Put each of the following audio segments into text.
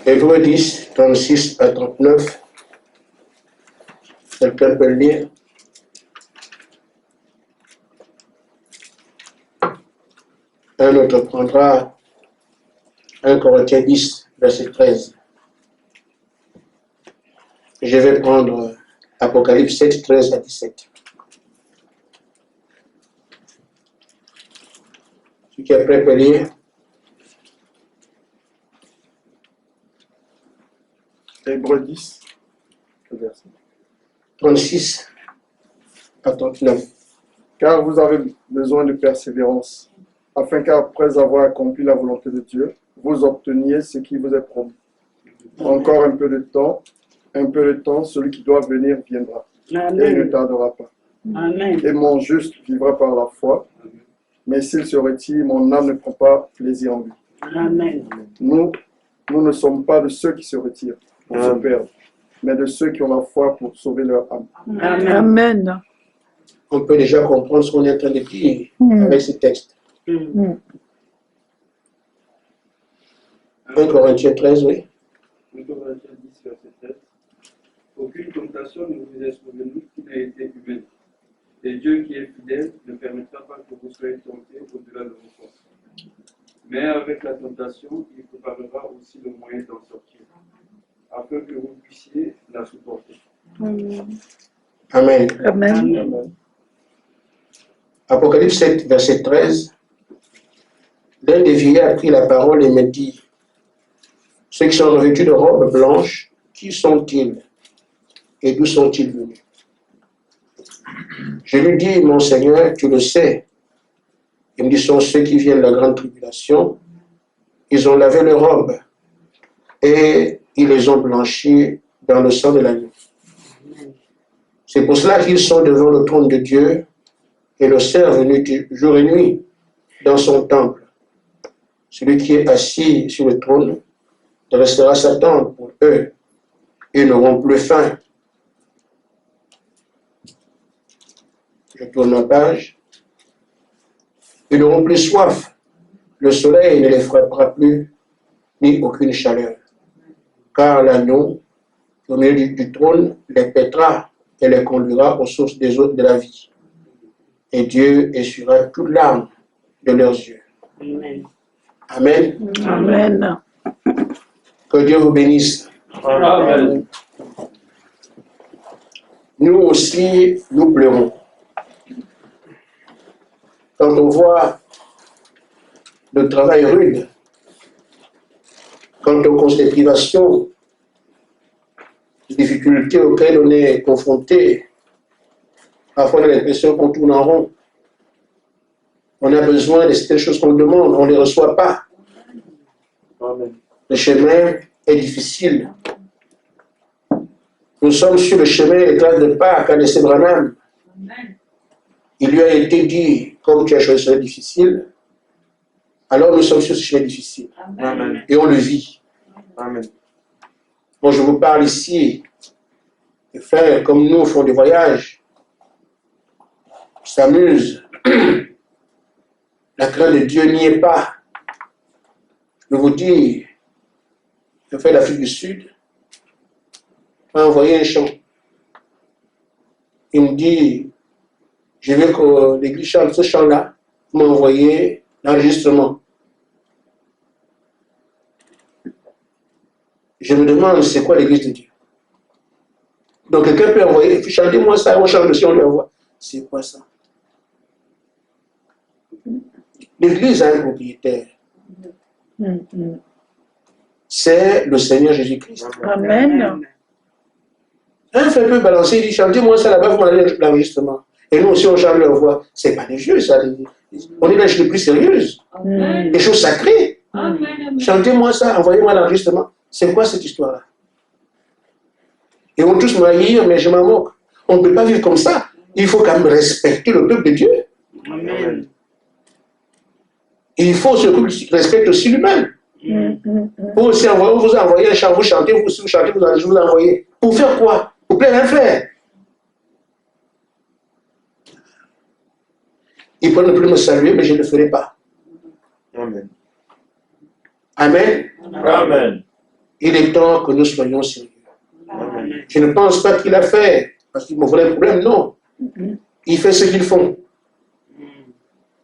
Hébreux 10, 36 à 39. Quelqu'un peut le lire? Un autre prendra 1 Corinthiens 10, verset 13. Je vais prendre Apocalypse 7, 13 à 17. Celui qui est prêt peut lire. Hébreux 10, verset 36 à 39. Car vous avez besoin de persévérance, afin qu'après avoir accompli la volonté de Dieu, vous obteniez ce qui vous est promis. Encore un peu de temps, celui qui doit venir viendra. Amen. Et il ne tardera pas. Amen. Et mon juste vivra par la foi, mais s'il se retire, mon âme ne prend pas plaisir en lui. Amen. Nous ne sommes pas de ceux qui se retirent pour se perdre, mais de ceux qui ont la foi pour sauver leur âme. Amen. Amen. On peut déjà comprendre ce qu'on est en train de dire avec ce texte. 1 Corinthiens 13, oui. 1 Corinthiens 10, verset 13. Aucune tentation ne vous est survenue qui n'a été humaine. Et Dieu qui est fidèle ne permettra pas que vous soyez tentés au-delà de vos forces. Mais avec la tentation, il préparera aussi le moyen d'en sortir, afin que vous puissiez la supporter. Amen. Amen. Amen. Apocalypse 7, verset 13. L'un des vieillards prit la parole et me dit: ceux qui sont revêtus de robes blanches, qui sont-ils et d'où sont-ils venus? Je lui dis: mon Seigneur, tu le sais. Il me dit: sont ceux qui viennent de la grande tribulation. Ils ont lavé leurs robes et ils les ont blanchies dans le sang de l'agneau. C'est pour cela qu'ils sont devant le trône de Dieu et le servent jour et nuit dans son temple. Celui qui est assis sur le trône restera sa tente pour eux. Ils n'auront plus faim. Je tourne la page. Ils n'auront plus soif. Le soleil ne les frappera plus, ni aucune chaleur. Car l'agneau, au milieu du trône, les paîtra et les conduira aux sources des eaux de la vie. Et Dieu essuiera toute larme de leurs yeux. Amen. Amen. Amen. Que Dieu vous bénisse. Amen. Nous aussi, nous pleurons. Quand on voit le travail rude, quand on constate les privations, les difficultés auxquelles on est confronté, parfois on a l'impression qu'on tourne en rond. On a besoin de certaines choses qu'on demande, on ne les reçoit pas. Amen. Le chemin est difficile. Nous sommes sur le chemin des classes de Pâques à l'essai Branham. Il lui a été dit, comme tu as choisi ce chemin difficile, alors nous sommes sur ce chemin difficile. Amen. Et on le vit. Amen. Moi, je vous parle ici, les frères comme nous font des voyages, s'amusent. La crainte de Dieu n'y est pas. Je vous dis, je fais l'Afrique du Sud, m'a envoyé un chant. Il me dit, je veux que l'église chante ce chant-là. Il m'a envoyé l'enregistrement. Je me demande, c'est quoi l'église de Dieu? Donc quelqu'un peut envoyer, chantez-moi ça, on chante aussi, on lui envoie. C'est quoi ça? L'église a un propriétaire. C'est le Seigneur Jésus-Christ. Amen. Un fait peut balancer, il dit, chantez-moi ça là-bas, vous m'allez l'enregistrement. Et nous aussi, on chante leur voix. C'est pas des jeux, ça. On est dans les choses les plus sérieuses. Des choses sacrées. Chantez-moi ça, envoyez-moi l'enregistrement. C'est quoi cette histoire-là? Ils vont tous me haïr, mais je m'en moque. On ne peut pas vivre comme ça. Il faut quand même respecter le peuple de Dieu. Amen. Il faut que ce peuple respecte aussi lui-même. Vous aussi, on vous a envoyé un chant, vous chantez, vous aussi, vous chantez, je vous envoyez. Pour faire quoi? Pour plaire un frère. Ils peuvent ne plus me saluer, mais je ne le ferai pas. Amen. Amen. Amen. Il est temps que nous soyons sérieux. Amen. Je ne pense pas qu'il a fait parce qu'il me voulait un problème, non. Il fait ce qu'ils font.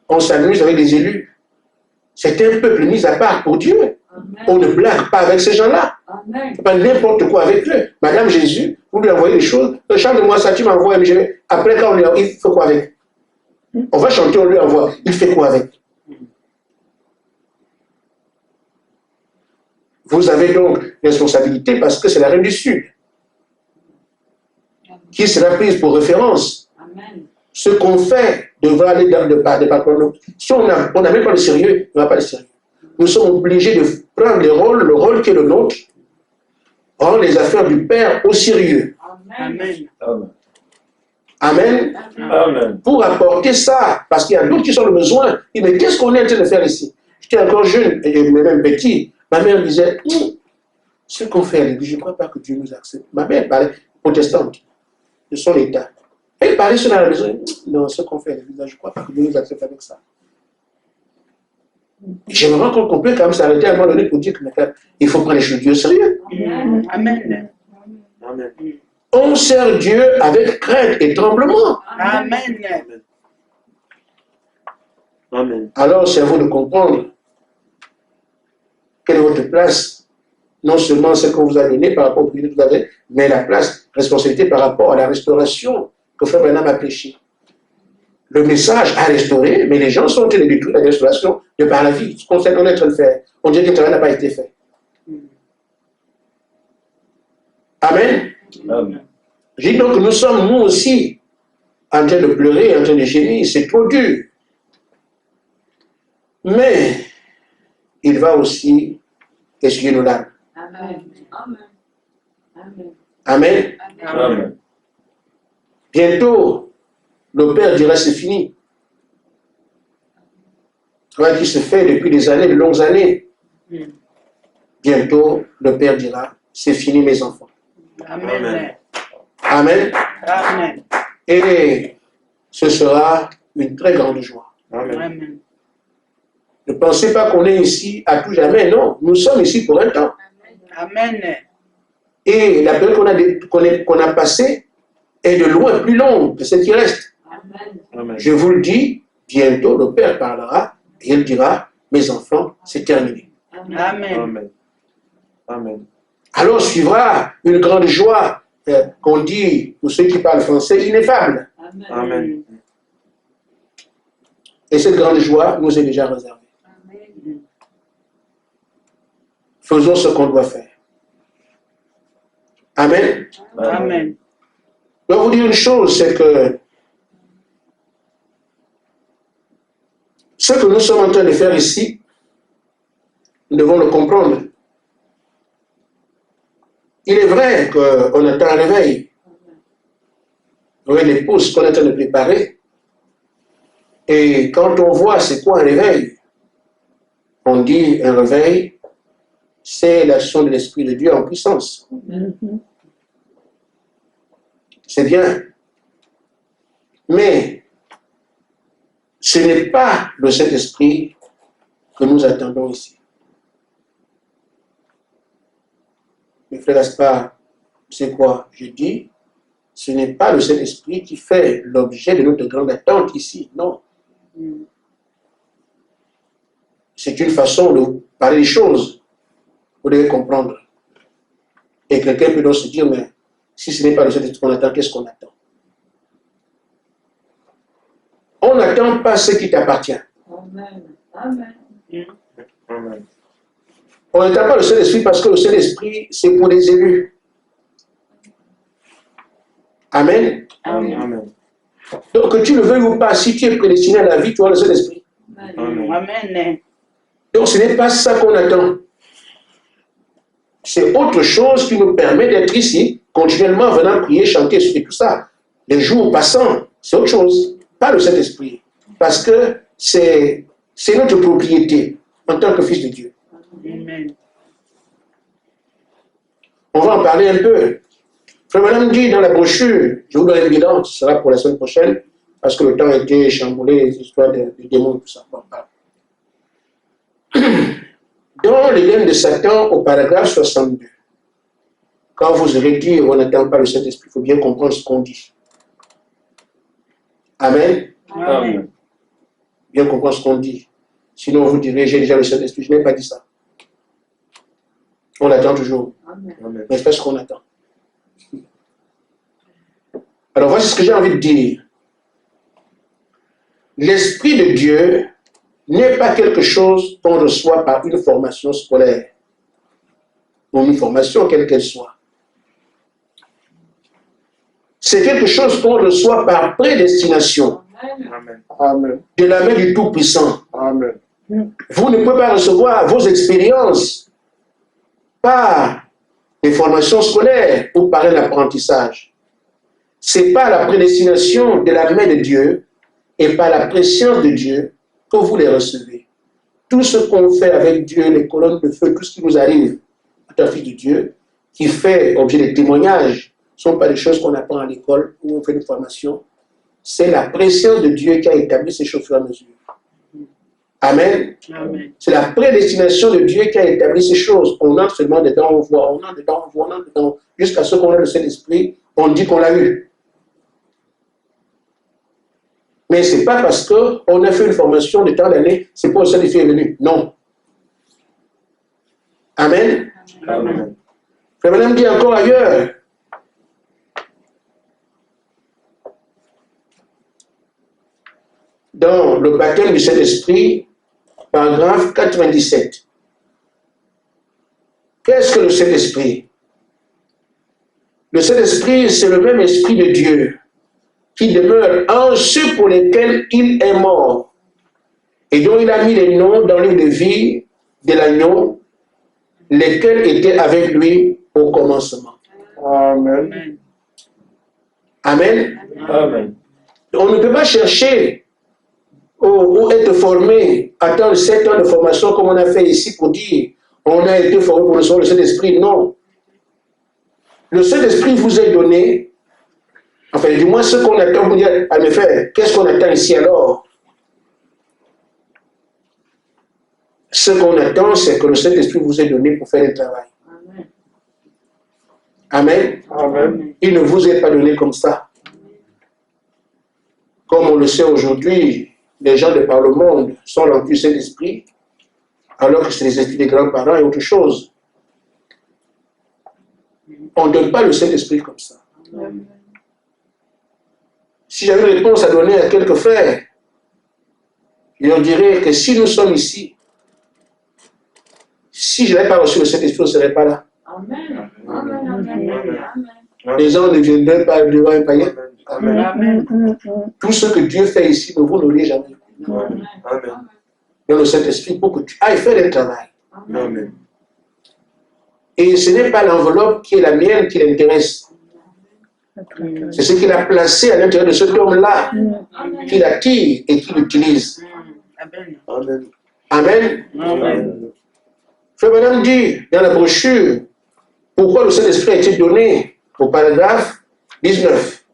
On s'amuse avec les élus. C'est un peuple mis à part pour Dieu. On ne blague pas avec ces gens-là. Pas n'importe quoi avec eux. Madame Jésus, vous lui envoyez des choses. Chante-moi ça, tu m'envoies. Après, quand on lui envoie, il fait quoi avec? On va chanter, on lui envoie. Il fait quoi avec? Vous avez donc responsabilité parce que c'est la reine du Sud qui sera prise pour référence. Ce qu'on fait devra aller dans le pas de patron. Si on n'a même pas le sérieux, on n'a pas le sérieux. Nous sommes obligés de prendre le rôle qui est le nôtre, rendre les affaires du Père au sérieux. Amen. Amen. Amen. Pour apporter ça, parce qu'il y a d'autres qui sont le besoin. Et mais qu'est-ce qu'on est en train de faire ici? J'étais encore jeune, et même petit. Ma mère me disait, ce qu'on fait à l'église, je ne crois pas que Dieu nous accepte. Ma mère parlait protestante de son état. Elle parlait sur la maison, non, ce qu'on fait à l'église, je ne crois pas que Dieu nous accepte avec ça. Je me rends compte qu'on peut quand même s'arrêter à un moment donné pour dire qu'il faut prendre les choses de Dieu au sérieux. Amen. Amen. On sert Dieu avec crainte et tremblement. Amen. Amen. Alors, c'est à vous de comprendre quelle est votre place, non seulement ce qu'on vous a donné par rapport au privilège que vous avez, mais la place, responsabilité par rapport à la restauration que Frère Branham a prêché. Le message a restauré, mais les gens sont en train de détruire la restauration de par la vie. Ce qu'on est en train de faire, on dirait que le travail n'a pas été fait. Amen. Amen. Je dis donc que nous sommes, nous aussi, en train de pleurer, en train de gémir, c'est trop dur. Mais il va aussi essuyer nos larmes. Amen. Amen. Amen. Amen. Amen. Bientôt, le Père dira c'est fini. Travail qui se fait depuis des années, de longues années. Bientôt, le Père dira c'est fini mes enfants. Amen. Amen. Amen. Et ce sera une très grande joie. Amen. Amen. Ne pensez pas qu'on est ici à tout jamais, non. Nous sommes ici pour un temps. Amen. Et la période qu'on a passée est de loin plus longue que celle qui reste. Amen. Je vous le dis, bientôt le Père parlera et il dira, mes enfants, c'est terminé. Amen. Amen. Amen. Alors suivra une grande joie qu'on dit, pour ceux qui parlent français, ineffable. Amen. Et cette grande joie nous est déjà réservée. Faisons ce qu'on doit faire. Amen. Amen. Je vais vous dire une chose, c'est que ce que nous sommes en train de faire ici, nous devons le comprendre. Il est vrai qu'on attend un réveil. Oui, l'épouse qu'on est en train de préparer. Et quand on voit c'est quoi un réveil, on dit un réveil, c'est l'action de l'Esprit de Dieu en puissance. C'est bien. Mais ce n'est pas le Saint-Esprit que nous attendons ici. Mais frère Gaspard, c'est quoi? Je dis, ce n'est pas le Saint-Esprit qui fait l'objet de notre grande attente ici, non. C'est une façon de parler des choses. Vous devez comprendre. Et quelqu'un peut donc se dire, mais si ce n'est pas le Saint-Esprit qu'on attend, qu'est-ce qu'on attend? On n'attend pas ce qui t'appartient. Amen. Amen. Amen. On n'attend pas le Saint-Esprit parce que le Saint-Esprit, c'est pour les élus. Amen. Amen. Donc, que tu le veuilles ou pas, si tu es prédestiné à la vie, tu as le Saint-Esprit. Amen. Amen. Donc, ce n'est pas ça qu'on attend. C'est autre chose qui nous permet d'être ici, continuellement venant prier, chanter et tout ça. Les jours passants, c'est autre chose. Pas le Saint-Esprit. Parce que c'est notre propriété en tant que fils de Dieu. Amen. On va en parler un peu. Frère Madame dit dans la brochure, je vous donne un bilan, ce sera pour la semaine prochaine, parce que le temps a été chamboulé, les histoires de démons, tout ça. Bon, Dans l'Éden de Satan, au paragraphe 62, quand vous aurez dit on n'attend pas le Saint-Esprit, il faut bien comprendre ce qu'on dit. Amen. Amen. Bien comprendre ce qu'on dit. Sinon, vous direz, j'ai déjà le Saint-Esprit. Je n'ai pas dit ça. On attend toujours. Amen. Mais c'est ce qu'on attend. Alors, voici ce que j'ai envie de dire. L'Esprit de Dieu n'est pas quelque chose qu'on reçoit par une formation scolaire ou une formation quelle qu'elle soit. C'est quelque chose qu'on reçoit par prédestination Amen. Amen. de la main du Tout-Puissant. Amen. Vous ne pouvez pas recevoir vos expériences par des formations scolaires ou par un apprentissage. C'est par la prédestination de la main de Dieu et par la préscience de Dieu que vous les recevez. Tout ce qu'on fait avec Dieu, les colonnes de feu, tout ce qui nous arrive, tout un fils de Dieu, qui fait objet de témoignages, ne sont pas des choses qu'on apprend à l'école où on fait des formations. C'est la préscience de Dieu qui a établi ces choses au fur et à mesure. Amen. Amen. C'est la prédestination de Dieu qui a établi ces choses. On entre seulement dedans, on voit, on entre dedans, on voit, on entre dedans, jusqu'à ce qu'on ait le Saint-Esprit, on dit qu'on l'a eu. Mais ce n'est pas parce qu'on a fait une formation de tant d'années, c'est pour ça que le Saint-Esprit est venu. Non. Amen. Amen. Je vais même dire encore ailleurs. Dans le baptême du Saint-Esprit, paragraphe 97. Qu'est-ce que le Saint-Esprit? Le Saint-Esprit, c'est le même Esprit de Dieu qui demeure en ceux pour lesquels il est mort et dont il a mis les noms dans le livre de vie de l'agneau, lesquels étaient avec lui au commencement. Amen. Amen. Amen. On ne peut pas chercher ou être formé, attendre 7 ans de formation comme on a fait ici pour dire on a été formé pour recevoir le Saint-Esprit. Non. Le Saint-Esprit vous est donné, enfin du moins ce qu'on attend, vous dire, ah mes frères, qu'est-ce qu'on attend ici alors? Ce qu'on attend, c'est que le Saint-Esprit vous est donné pour faire le travail. Amen. Amen. Il ne vous est pas donné comme ça. Comme on le sait aujourd'hui, les gens de par le monde sont remplis du Saint-Esprit, alors que c'est les esprits des grands-parents et autre chose. On ne donne pas le Saint-Esprit comme ça. Si j'avais une réponse à donner à quelques frères, je leur dirais que si nous sommes ici, si je n'avais pas reçu le Saint-Esprit, on ne serait pas là. Amen. Amen. Amen. Les gens ne viendraient pas devant un païen. Amen. Amen. Tout ce que Dieu fait ici, vous ne l'aurez jamais. Amen. Dans le Saint-Esprit, pour que tu ailles faire le travail. Amen. Et ce n'est pas l'enveloppe qui est la mienne qui l'intéresse. C'est ce qu'il a placé à l'intérieur de cet homme-là, qui l'attire et qui l'utilise. Amen. Amen. Amen. Amen. Frère Madame dit dans la brochure pourquoi le Saint-Esprit a été donné au paragraphe 19.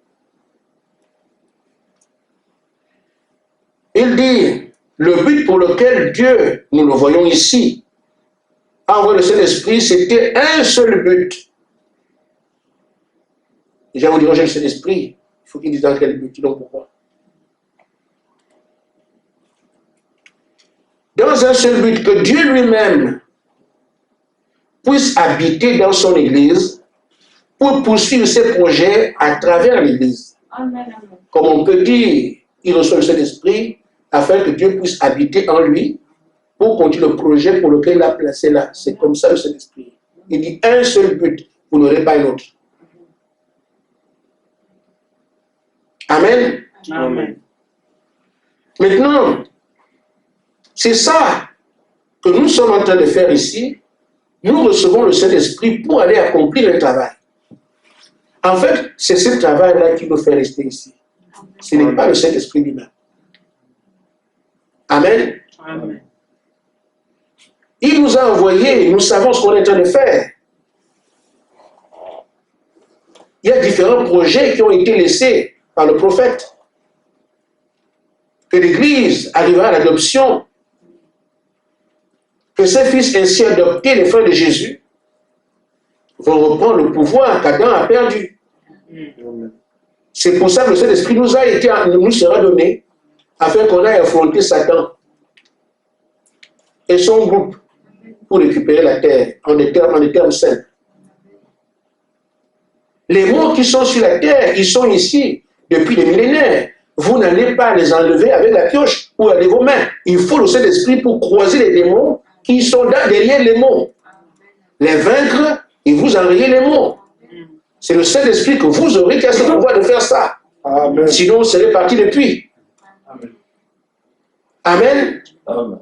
Il dit le but pour lequel Dieu, nous le voyons ici, a envoyé le Saint-Esprit, c'était un seul but. Déjà, vous direz, j'ai le Saint-Esprit. Il faut qu'il dise dans quel but, donc pourquoi. Dans un seul but, que Dieu lui-même puisse habiter dans son Église pour poursuivre ses projets à travers l'Église. Comme on peut dire, il reçoit le Saint-Esprit afin que Dieu puisse habiter en lui pour continuer le projet pour lequel il a placé là. C'est comme ça le Saint-Esprit. Il dit un seul but, vous n'aurez pas un autre. Amen. Amen. Maintenant, c'est ça que nous sommes en train de faire ici. Nous recevons le Saint-Esprit pour aller accomplir le travail. En fait, c'est ce travail-là qui nous fait rester ici. Ce n'est pas le Saint-Esprit lui-même. Amen. Amen. Il nous a envoyés, nous savons ce qu'on est en train de faire. Il y a différents projets qui ont été laissés par le prophète. Que l'Église arrivera à l'adoption que ces fils ainsi adoptés, les frères de Jésus, vont reprendre le pouvoir qu'Adam a perdu. C'est pour ça que le Saint-Esprit nous sera donné afin qu'on aille affronter Satan et son groupe pour récupérer la terre en des termes simples. Les mots qui sont sur la terre, ils sont ici depuis des millénaires. Vous n'allez pas les enlever avec la pioche ou avec vos mains. Il faut le Saint-Esprit pour croiser les démons qui sont derrière les mots. Les vaincre et vous enrayer les mots. C'est le Saint-Esprit que vous aurez qui a ce pouvoir de faire ça. Amen. Sinon, vous serez parti depuis. Amen. Amen.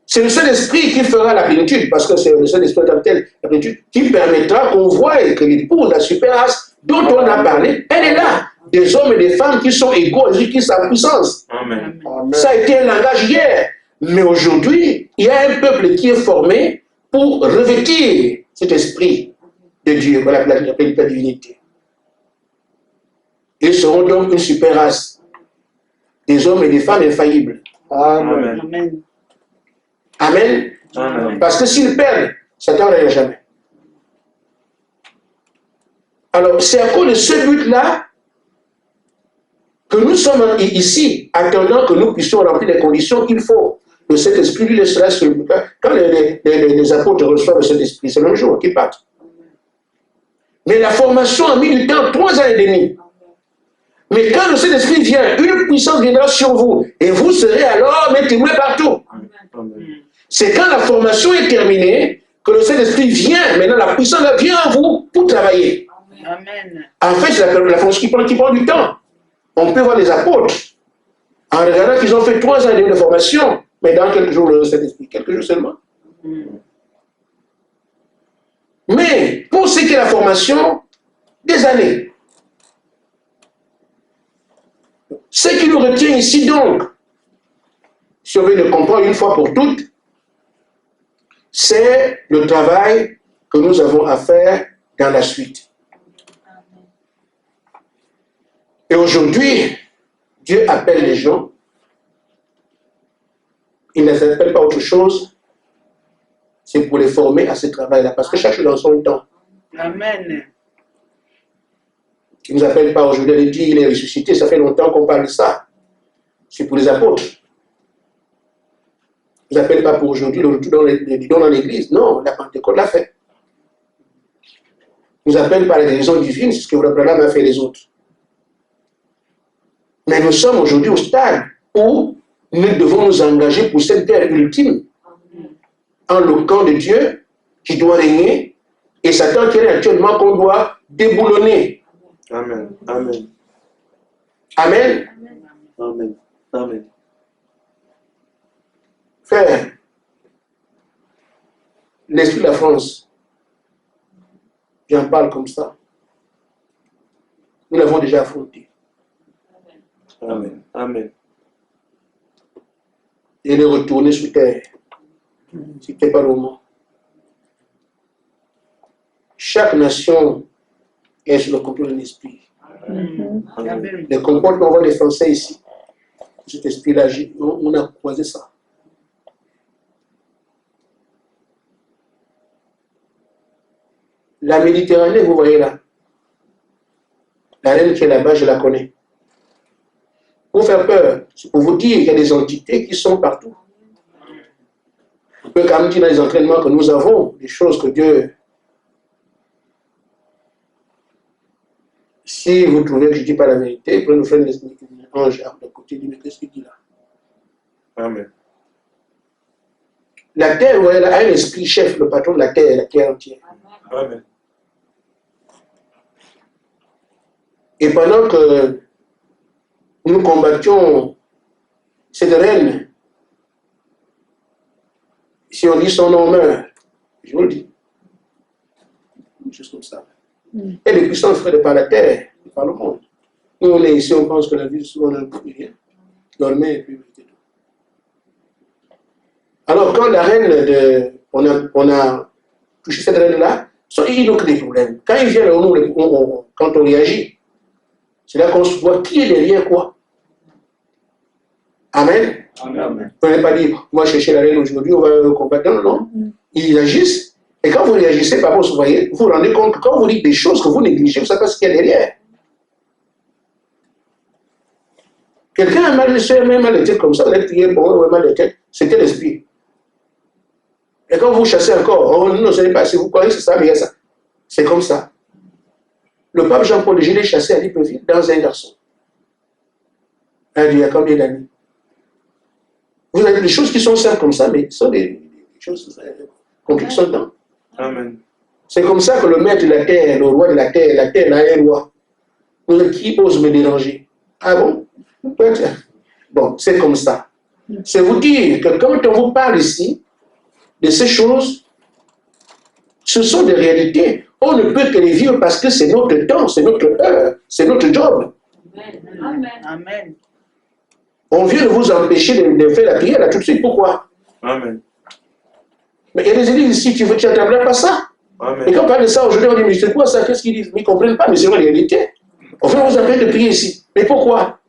C'est le Saint-Esprit qui fera la plénitude, parce que c'est le Saint-Esprit comme tel, la plénitude, qui permettra qu'on voie que l'épouse, la super race dont on a parlé, elle est là. Des hommes et des femmes qui sont égaux, qui sont en puissance. Amen. Amen. Ça a été un langage hier. Mais aujourd'hui, il y a un peuple qui est formé pour revêtir cet esprit de Dieu, la divinité. Ils seront donc une super race. Des hommes et des femmes infaillibles. Amen. Amen. Amen. Amen. Parce que s'ils perdent, Satan n'ira jamais. Alors, c'est à cause de ce but-là que nous sommes ici, attendant que nous puissions remplir les conditions qu'il faut. Le Saint-Esprit, lui, laissera sur le cas. Quand les apôtres reçoivent le Saint-Esprit, c'est le même jour qu'ils partent. Mais la formation a mis du temps, 3 ans et demi. Mais quand le Saint-Esprit vient, une puissance viendra sur vous. Et vous serez alors mes témoins partout. Amen. C'est quand la formation est terminée que le Saint-Esprit vient. Maintenant, la puissance vient en vous pour travailler. Amen. En fait, c'est la formation qui prend du temps. On peut voir les apôtres en regardant qu'ils ont fait 3 ans de formation. Mais dans quelques jours, le Saint-Esprit, quelques jours seulement. Mais pour ce qui est la formation, des années. Ce qui nous retient ici donc, si on veut le comprendre une fois pour toutes, c'est le travail que nous avons à faire dans la suite. Et aujourd'hui, Dieu appelle les gens. Il ne les appelle pas autre chose. C'est pour les former à ce travail-là. Parce que chaque chose dans son temps. Amen. Il ne nous appelle pas aujourd'hui. Il dit il est ressuscité. Ça fait longtemps qu'on parle de ça. C'est pour les apôtres. Il ne nous appelle pas pour aujourd'hui le retour dans l'église. Non, la Pentecôte l'a fait. Il nous appelle par les raisons divines. C'est ce que Abraham a fait les autres. Mais nous sommes aujourd'hui au stade où nous devons nous engager pour cette guerre ultime en le camp de Dieu qui doit régner et Satan qui est actuellement qu'on doit déboulonner. Amen. Amen. Amen. Amen. Amen. Frère, l'esprit de la France, j'en parle comme ça. Nous l'avons déjà affronté. Amen. Amen. Et le retourner sous terre. C'était pas le moment. Chaque nation est sur le complot de l'esprit. Amen. Le complot qu'on voit des Français ici, cet esprit-là, on a croisé ça. La Méditerranée, vous voyez là, la reine qui est là-bas, je la connais. Pour faire peur, c'est pour vous dire qu'il y a des entités qui sont partout. On peut quand même dire dans les entraînements que nous avons, des choses que Dieu... Si vous trouvez que je ne dis pas la vérité, vous pouvez nous faire un ange de côté, dit mais qu'est-ce qu'il dit là? Amen. La terre, vous voyez, là, a un esprit chef, le patron de la terre entière. Amen. Et pendant que nous combattions cette reine, si on dit son nom meurt, je vous le dis, juste comme ça. Et les puissances feraient par la terre, par le monde. Nous, on est ici, on pense que la vie, souvent, on n'a plus rien. Dormez et puis c'est tout. Alors, quand la reine, on a touché cette reine-là, il n'y a que des problèmes. Quand il vient, quand on réagit, c'est là qu'on se voit qui est derrière quoi. Amen. Amen. Vous n'allez pas dire, on va chercher la reine aujourd'hui, on va combattre. Non, non, non. Ils agissent. Et quand vous réagissez, par rapport, vous voyez, vous vous rendez compte que quand vous dites des choses que vous négligez, vous savez pas ce qu'il y a derrière. Quelqu'un a mal la tête comme ça, vous avez prié pour eux, mal la tête, c'était l'esprit. Et quand vous chassez encore, oh non, ce n'est pas, si vous croyez que c'est ça, mais il y a ça. C'est comme ça. Le pape Jean-Paul, je l'ai chassé à Libreville dans un garçon. Il y a combien d'années? Vous avez des choses qui sont simples comme ça, mais ce sont des choses compliquées dedans. Amen. C'est comme ça que le maître de la terre, le roi de la terre n'a un roi. Qui ose me déranger? Ah bon? Bon, c'est comme ça. C'est vous dire que quand on vous parle ici de ces choses, ce sont des réalités. On ne peut que les vivre parce que c'est notre temps, c'est notre heure, c'est notre job. Amen. Amen. On vient de vous empêcher de faire la prière là tout de suite. Pourquoi? Amen. Mais il y a des églises ici, tu n'entendras pas ça. Amen. Et quand on parle de ça aujourd'hui, on dit, mais c'est quoi ça? Qu'est-ce qu'ils disent? Ils ne comprennent pas, mais c'est la réalité. On vient vous appeler de prier ici. Mais pourquoi?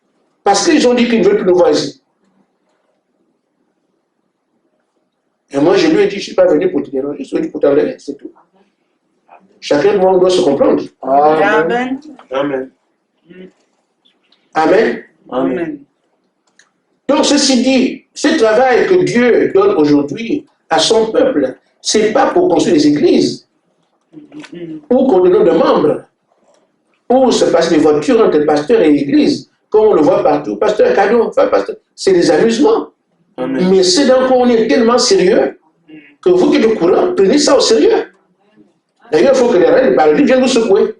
Parce qu'ils ont dit qu'ils ne veulent plus nous voir ici. Et moi, je lui ai dit, je ne suis pas venu pour te déranger, je suis venu pour t'enlever, c'est tout. Chacun de nous doit se comprendre. Amen. Amen. Amen. Amen. Donc, ceci dit, ce travail que Dieu donne aujourd'hui à son peuple, ce n'est pas pour construire des églises, ou qu'on donne de membres, ou se passe des voitures entre pasteur et église, comme on le voit partout, pasteur cadeau, enfin pasteur, c'est des amusements. Amen. Mais c'est donc qu'on est tellement sérieux que vous qui êtes au courant, prenez ça au sérieux. D'ailleurs, il faut que les reines parlent, viennent vous secouer.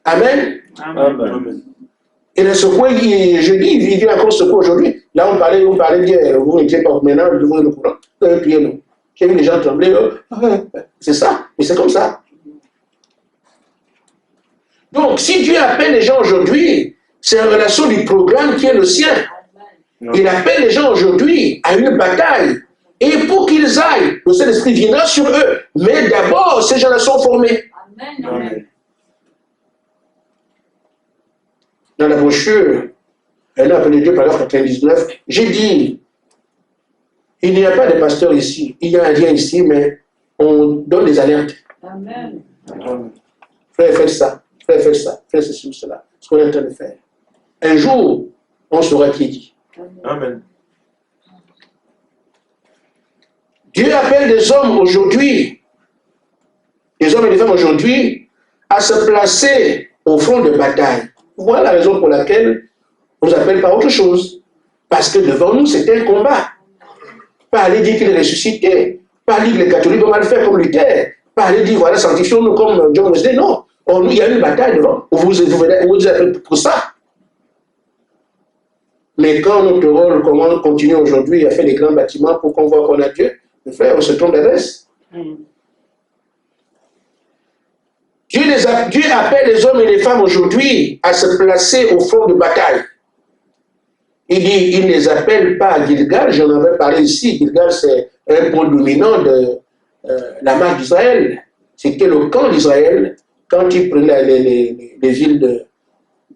Amen. Amen. Amen. Et le secoué, jeudi, il vient encore secouer aujourd'hui. Là, on parlait d'hier, vous n'étiez pas maintenant, vous êtes au courant, vous avez prié, non. J'ai vu les gens trembler, c'est ça, mais c'est comme ça. Donc, si Dieu appelle les gens aujourd'hui, c'est en relation du programme qui est le sien. Il appelle les gens aujourd'hui à une bataille. Et pour qu'ils aillent, le Saint-Esprit viendra sur eux. Mais d'abord, ces gens-là sont formés. Amen. Amen. Dans la brochure, elle a appelé Dieu par 99, j'ai dit, il n'y a pas de pasteur ici, il y a un lien ici, mais on donne des alertes. Amen. Amen. Frère, faites ça, frère, faites ça, faites ceci ou cela. Ce qu'on est en train de faire. Un jour, on saura qui est dit. Amen. Dieu appelle des hommes aujourd'hui, des hommes et des femmes aujourd'hui, à se placer au front de bataille. Voilà la raison pour laquelle on ne nous appelle pas autre chose. Parce que devant nous, c'était un combat. Pas aller dire qu'il est ressuscité, pas aller dire que les catholiques vont mal faire comme Luther, pas aller dire voilà, sanctifions-nous comme John Wesley. Non, il y a une bataille devant. Vous appelez pour ça. Mais quand notre rôle, comment on continue aujourd'hui à faire des grands bâtiments pour qu'on voit qu'on a Dieu, le frère, on se trompe d'adresse. Dieu appelle les hommes et les femmes aujourd'hui à se placer au front de bataille. Il dit, il ne les appelle pas à Gilgal, j'en avais parlé ici. Gilgal, c'est un point dominant de la marche d'Israël. C'était le camp d'Israël quand il prenait les villes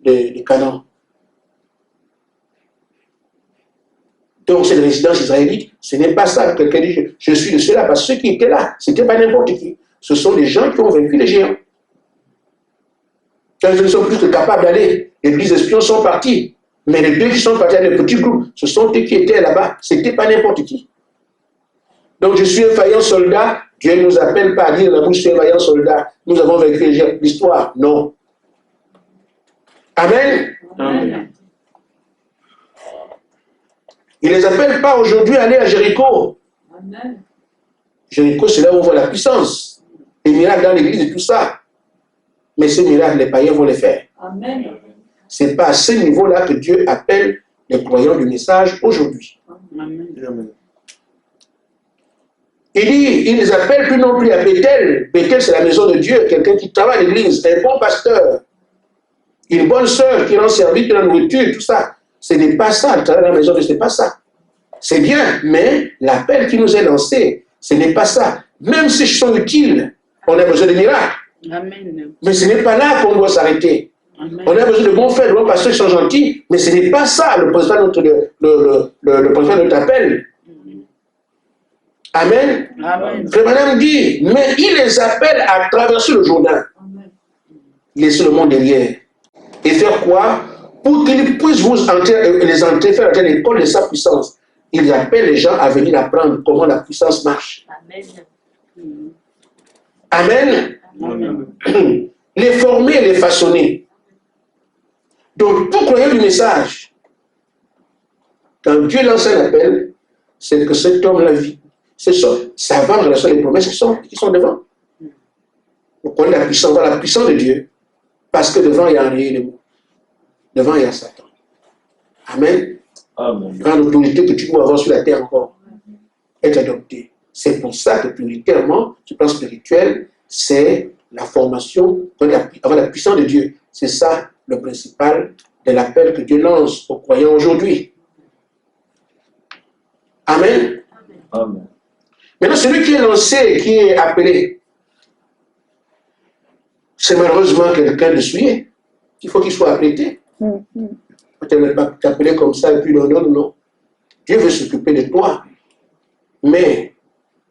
de Canaan. Donc, c'est la résidence israélite. Ce n'est pas ça. Quelqu'un dit, je suis de ceux-là, parce que ceux qui étaient là, ce n'était pas n'importe qui. Ce sont des gens qui ont vaincu les géants. Quand ils ne sont plus que capables d'aller, les petits espions sont partis. Mais les deux qui sont partis avec les petits groupes, ce sont eux qui étaient là-bas. Ce n'était pas n'importe qui. Donc, je suis un vaillant soldat. Dieu ne nous appelle pas à dire, la bouche, je suis un vaillant soldat. Nous avons vaincu les géants. L'histoire, non. Amen. Amen. Il ne les appelle pas aujourd'hui à aller à Jéricho. Amen. Jéricho, c'est là où on voit la puissance. Les miracles dans l'église et tout ça. Mais ces miracles, les païens vont les faire. Amen. Ce n'est pas à ce niveau-là que Dieu appelle les croyants du message aujourd'hui. Amen. Il dit, il ne les appelle plus non plus à Bethel. Bethel, c'est la maison de Dieu, quelqu'un qui travaille à l'église, un bon pasteur, une bonne sœur qui rend service de la nourriture, tout ça. Ce n'est pas ça, le travail à la maison de Dieu, ce n'est pas ça. C'est bien, mais l'appel qui nous est lancé, ce n'est pas ça. Même si ils sont utiles, on a besoin de miracles. Amen. Mais ce n'est pas là qu'on doit s'arrêter. On a besoin de bons frères, de bons pasteurs qui sont gentils, mais ce n'est pas ça le principal le principal de notre appel. Amen. Amen. Frère Branham dit, mais il les appelle à traverser le Jourdain, laisser le monde derrière. Et faire quoi? Pour qu'ils puissent vous entrer, les entrer, faire entrer l'école de sa puissance. Il appelle les gens à venir apprendre comment la puissance marche. Amen. Amen. Les former, les façonner. Donc, tout croyant du message, quand Dieu lance un appel, c'est que cet homme la vit. Ça va en relation avec les promesses qui sont devant. Donc, on a la puissance de Dieu, parce que devant, il y a un réel mot. Devant, il y a Satan. Amen. Amen. Grande autorité que tu dois avoir sur la terre encore, être adopté. C'est pour ça que prioritairement, sur le plan spirituel, c'est la formation, avoir la puissance de Dieu. C'est ça le principal de l'appel que Dieu lance aux croyants aujourd'hui. Amen. Amen. Maintenant, celui qui est lancé, qui est appelé, c'est malheureusement quelqu'un de souillé. Il faut qu'il soit apprêté. Peut-être ne pas t'appeler comme ça et puis non. Dieu veut s'occuper de toi. Mais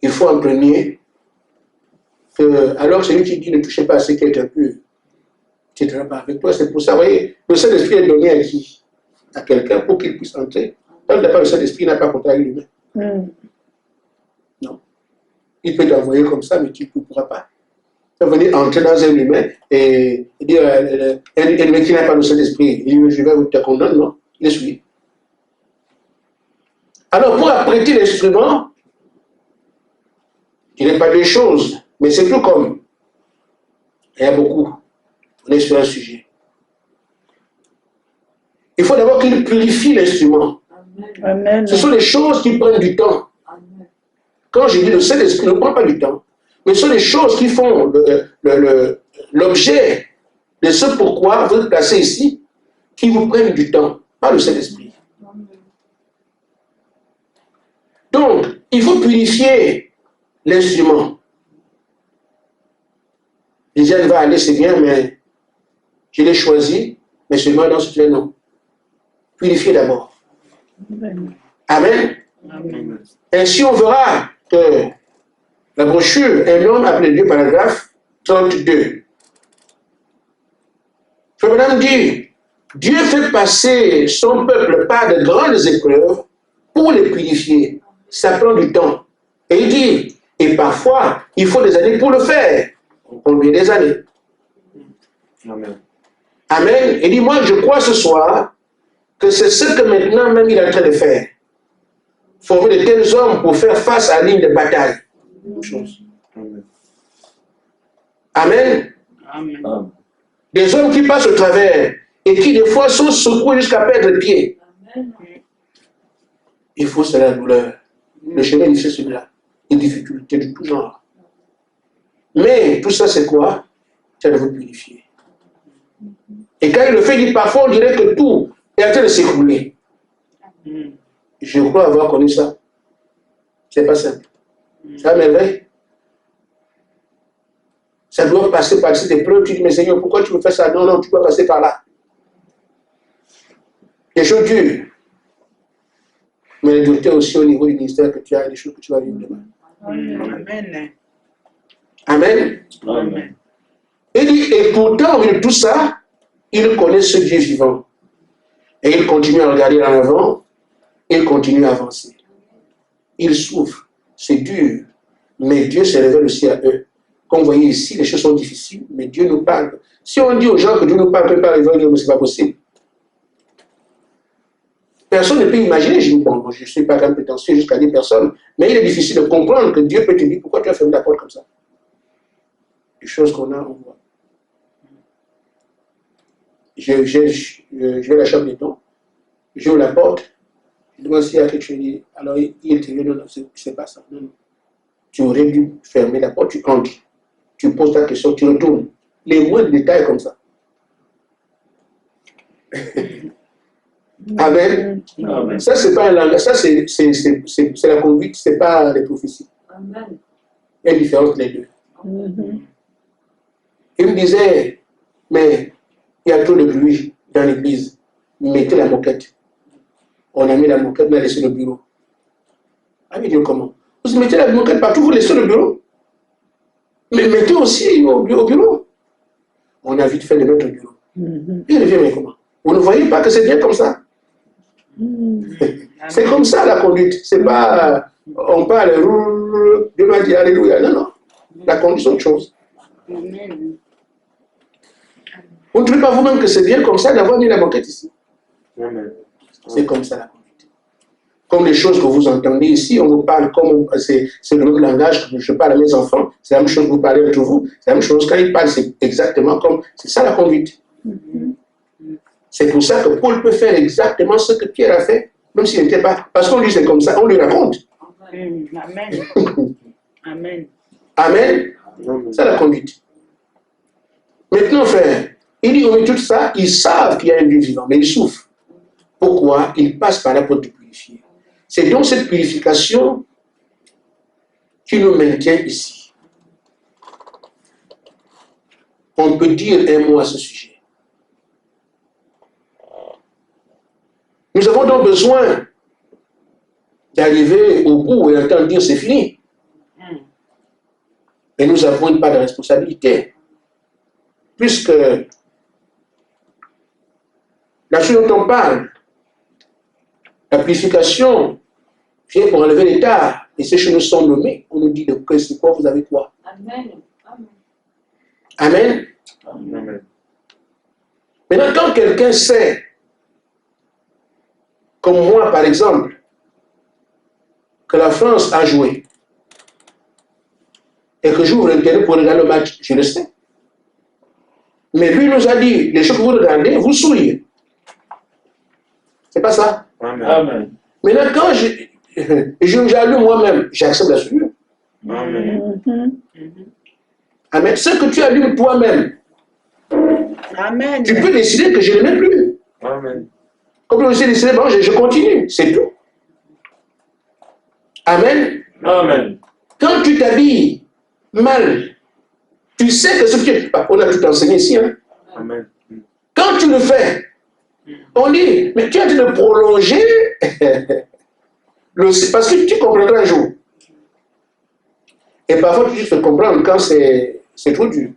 il faut entraîner que, alors celui qui dit ne touchez pas à ce qui est impur, tu ne seras pas avec toi. C'est pour ça, vous voyez, le Saint-Esprit est donné à qui? À quelqu'un pour qu'il puisse entrer. Quand il n'a pas le Saint-Esprit, il n'a pas contact avec l'humain. Non. Il peut t'envoyer comme ça, mais tu ne pourras pas. Tu vas venir entrer dans un humain et dire un humain qui n'a pas le Saint-Esprit, je vais vous te condamner, non? Il est suivi. Alors, pour apprêter l'instrument, il n'est pas deux choses, mais c'est tout comme. Il y a beaucoup. On est sur un sujet. Il faut d'abord qu'il purifie l'instrument. Amen. Ce sont des choses qui prennent du temps. Quand je dis le Saint-Esprit ne prend pas du temps, mais ce sont des choses qui font l'objet de ce pourquoi vous êtes placé ici, qui vous prennent du temps, pas le Saint-Esprit. Donc, il faut purifier l'instrument. L'hygiène va aller, c'est bien, mais je l'ai choisi, mais seulement dans ce nom. Purifier d'abord. Amen. Amen. Ainsi, on verra que la brochure, un homme appelé Dieu, paragraphe 32. Frère Branham dit, Dieu fait passer son peuple par de grandes épreuves pour les purifier. Ça prend du temps. Et il dit, et parfois, il faut des années pour le faire. Combien des années? Amen. Amen. Il dit, moi, je crois ce soir que c'est ce que maintenant même il est en train de faire. Former de tels hommes pour faire face à la ligne de bataille. Amen. Amen. Amen. Amen. Des hommes qui passent au travers et qui des fois sont secoués jusqu'à perdre pied. Il faut c'est la douleur. Le chemin c'est celui-là. Des difficultés de tout genre. Mais tout ça c'est quoi? Ça doit vous purifier. Et quand il le fait, il dit parfois on dirait que tout est en train de s'écrouler. Je crois avoir connu ça. C'est pas simple. Ça m'éveille. Ça doit passer par ces épreuves. Tu dis, mais Seigneur, pourquoi tu me fais ça? Non, non, tu dois passer par là. Des choses dures. Mais la dureté aussi au niveau du ministère que tu as, des choses que tu vas vivre demain. Amen. Amen. Amen. Il dit, et pourtant, au milieu de tout ça, il connaît ce Dieu vivant. Et il continue à regarder en avant. Il continue à avancer. Il souffre. C'est dur. Mais Dieu se révèle aussi à eux. Comme vous voyez ici, les choses sont difficiles, mais Dieu nous parle. Si on dit aux gens que Dieu nous parle, peut pas révéler, mais ce n'est pas possible. Personne ne peut imaginer, je ne suis pas prétentieux jusqu'à dire personne, mais il est difficile de comprendre que Dieu peut te dire pourquoi tu as fermé la porte comme ça. Les choses qu'on a, on voit. Je vais à la chambre des dons, j'ouvre la porte, je demande s'il y a quelque chose, alors il te dit non, non, c'est pas ça. Non, non. Tu aurais dû fermer la porte, tu entres, tu poses ta question, tu retournes. Les moindres détails comme ça. Amen. Amen. Ça, c'est pas un langage, ça, c'est la conduite, c'est pas les prophéties. Amen. Il y a une différence les deux. Il me disait, mais il y a trop de bruit dans l'église. Mettez la moquette. On a mis la moquette, on a laissé le bureau. Ah, mais Dieu, comment? Vous mettez la moquette partout, vous laissez le bureau. Mais mettez aussi au bureau. On a vite fait de mettre au bureau. Il revient, mais comment? Vous ne voyez pas que c'est bien comme ça? C'est comme ça la conduite. C'est pas, on parle, Dieu m'a dit Alléluia. Non, non. La conduite, c'est autre chose. Amen. Vous ne trouvez pas vous-même que c'est bien comme ça d'avoir mis la moquette ici? Amen. C'est comme ça la conduite. Comme les choses que vous entendez ici, on vous parle comme c'est le même langage que je parle à mes enfants, c'est la même chose que vous parlez entre vous, c'est la même chose quand ils parlent, c'est exactement comme, c'est ça la conduite. C'est pour ça que Paul peut faire exactement ce que Pierre a fait, même s'il n'était pas, parce qu'on lui c'est comme ça, on lui raconte. Amen. Amen. Amen. C'est la conduite. Maintenant, frère, il dit, oui, tout ça, ils savent qu'il y a un Dieu vivant, mais ils souffrent. Pourquoi? Ils passent par là pour te purifier. C'est donc cette purification qui nous maintient ici. On peut dire un mot à ce sujet. Nous avons donc besoin d'arriver au bout et d'entendre dire c'est fini. Et nous avons une part de responsabilité. Puisque la chose dont on parle, la purification vient pour enlever les tares. Et ces choses nous sont nommées. On nous dit de que c'est quoi, vous avez quoi? Amen. Amen. Amen. Maintenant, quand quelqu'un sait, comme moi par exemple, que la France a joué, et que j'ouvre l'internet pour regarder le match, je le sais. Mais lui nous a dit, les choses que vous regardez, vous souriez. C'est pas ça? Amen. Amen. Maintenant, quand j'allume moi-même, j'accepte la souillure. Amen. Amen. Ce que tu allumes toi-même, Amen. tu peux décider que je ne l'ai plus. Amen. Comme je décidé, bon, je continue, c'est tout. Amen. Amen. Quand tu t'habilles mal, tu sais que ce que tu... On a tout enseigné ici. Hein? Amen. Quand tu le fais, on dit, mais tu as dû le prolonger. Parce que tu comprendras un jour. Et parfois, tu peux comprendre quand c'est trop dur.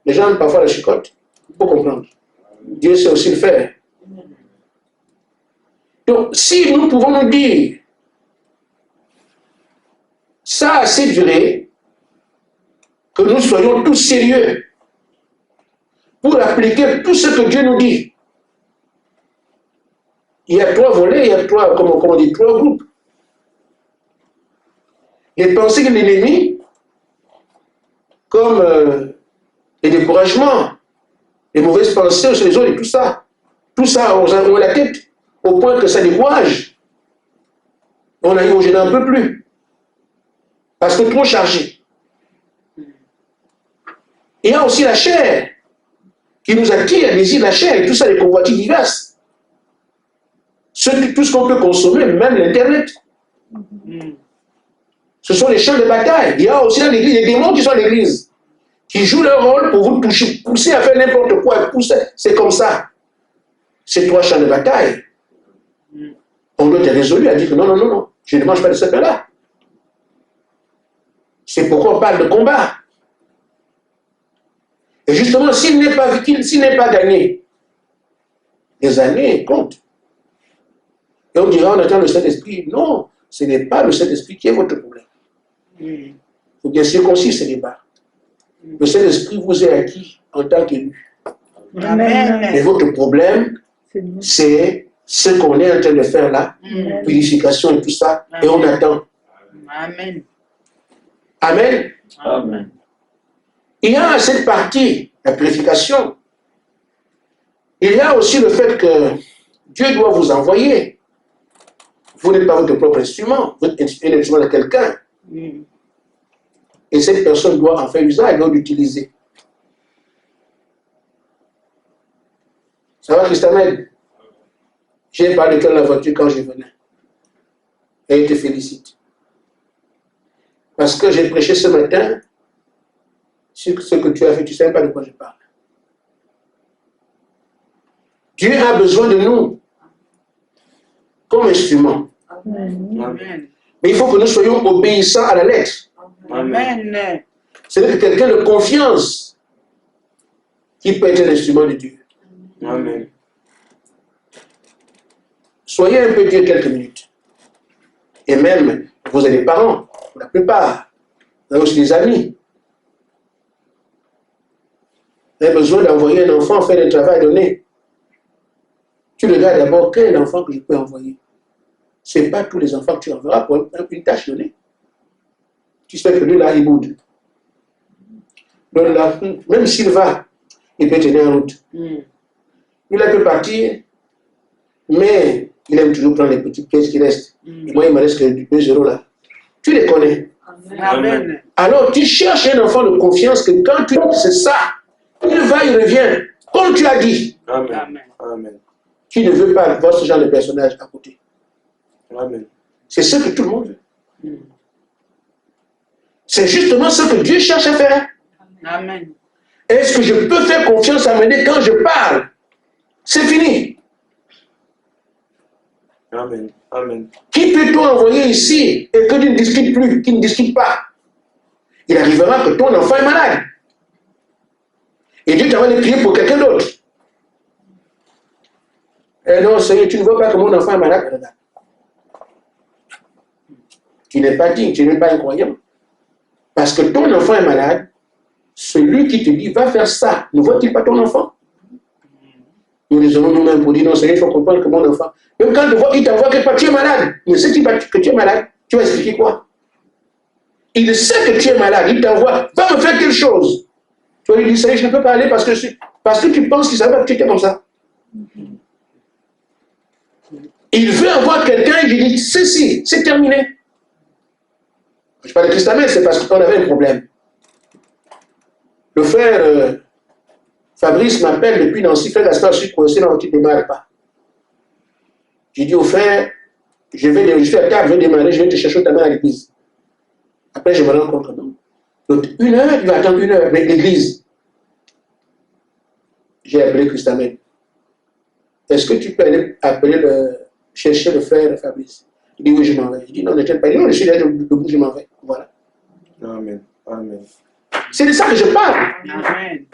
Les gens, parfois, la chicotent. Il faut comprendre. Dieu sait aussi le faire. Donc, si nous pouvons nous dire, ça a assez duré, que nous soyons tous sérieux pour appliquer tout ce que Dieu nous dit. Il y a trois volets, il y a trois, comment on dit, trois groupes. Les pensées de l'ennemi, comme les découragements, les mauvaises pensées sur les autres et tout ça, on a la tête au point que ça décourage. On a dit, je n'en peux plus. Parce que trop chargé. Il y a aussi la chair qui nous attire, les désir de la chair et tout ça, les convoitises diverses. Tout ce qu'on peut consommer, même l'Internet. Ce sont les champs de bataille. Il y a aussi dans l'église des démons qui sont à l'église, qui jouent leur rôle pour vous pousser à faire n'importe quoi. C'est comme ça. C'est trois champs de bataille. On doit être résolu à dire que non, je ne mange pas de ce pain-là. C'est pourquoi on parle de combat. Et justement, s'il n'est pas gagné, les années comptent. Et on dira, on attend le Saint-Esprit. Non, ce n'est pas le Saint-Esprit qui est votre problème. Il faut bien circoncire ce débat. Le Saint-Esprit vous est acquis en tant qu'élu. Amen. Et votre problème, c'est ce qu'on est en train de faire là, purification et tout ça, et on attend. Amen. Amen. Amen. Il y a cette partie, la purification. Il y a aussi le fait que Dieu doit vous envoyer. Vous n'êtes pas votre propre instrument, vous êtes un instrument de quelqu'un. Et cette personne doit en faire usage, doit l'utiliser. Ça va, Christamel? J'ai parlé de la voiture quand je venais. Et il te félicite. Parce que j'ai prêché ce matin sur ce que tu as fait, tu ne sais pas de quoi je parle. Dieu a besoin de nous comme instruments. Amen. Mais il faut que nous soyons obéissants à la lettre. Amen. C'est quelqu'un de confiance qui peut être un instrument de Dieu. Amen. Soyez un peu Dieu quelques minutes. Et même, vous avez des parents, pour la plupart. Vous avez aussi des amis. Vous avez besoin d'envoyer un enfant faire un travail donné. Tu regardes d'abord quel enfant que je peux envoyer. Ce n'est pas tous les enfants que tu enverras pour une tâche donnée. Tu sais que lui là, il boude. Donc là, même s'il va, il peut tenir en route. Lui là, il peut partir, mais il aime toujours prendre les petites pièces qui restent. Et moi, il me reste que 2 euros là. Tu les connais. Amen. Alors, tu cherches un enfant de confiance que quand tu dis c'est ça, il va, il revient. Comme tu as dit. Amen. Amen. Tu ne veux pas voir ce genre de personnage à côté. Amen. C'est ce que tout le monde veut. C'est justement ce que Dieu cherche à faire. Amen. Est-ce que je peux faire confiance à mener quand je parle? C'est fini. Amen. Amen. Qui peut-on envoyer ici et que tu ne discutes plus, qui ne discute pas? Il arrivera que ton enfant est malade. Et Dieu t'envoie de prier pour quelqu'un d'autre. Et non, Seigneur, tu ne veux pas que mon enfant est malade? Regarde. Tu n'es pas digne, tu n'es pas un croyant. Parce que ton enfant est malade, celui qui te dit va faire ça, ne voit-il pas ton enfant? Nous les avons nous-mêmes pour dire non, Seigneur, il faut comprendre que mon enfant, même quand il t'envoie quelque part, tu es malade, mais sait-il pas que tu es malade? Tu vas expliquer quoi? Il sait que tu es malade, il t'envoie, va me faire quelque chose. Tu vas lui dire, Seigneur, je ne peux pas aller parce que tu penses qu'il savait que tu étais comme ça. Il veut avoir quelqu'un, il lui dit, ceci, c'est terminé. Je parle de Christamel, c'est parce qu'on avait un problème. Le frère Fabrice m'appelle depuis Nancy, frère Gaspard, je suis coincé dans le petit démarre pas. J'ai dit au frère, je suis à table, je vais démarrer, je vais te chercher ta main à l'église. Après, je me rends compte, non. Donc, 1 heure, il va attendre 1 heure, mais l'église. J'ai appelé Christamel. Est-ce que tu peux aller chercher le frère Fabrice? Il dit oui, je m'en vais. Il dit non, ne tiens pas. Il dit non, je suis là debout, je m'en vais. Voilà. Amen. Amen. C'est de ça que je parle. Amen.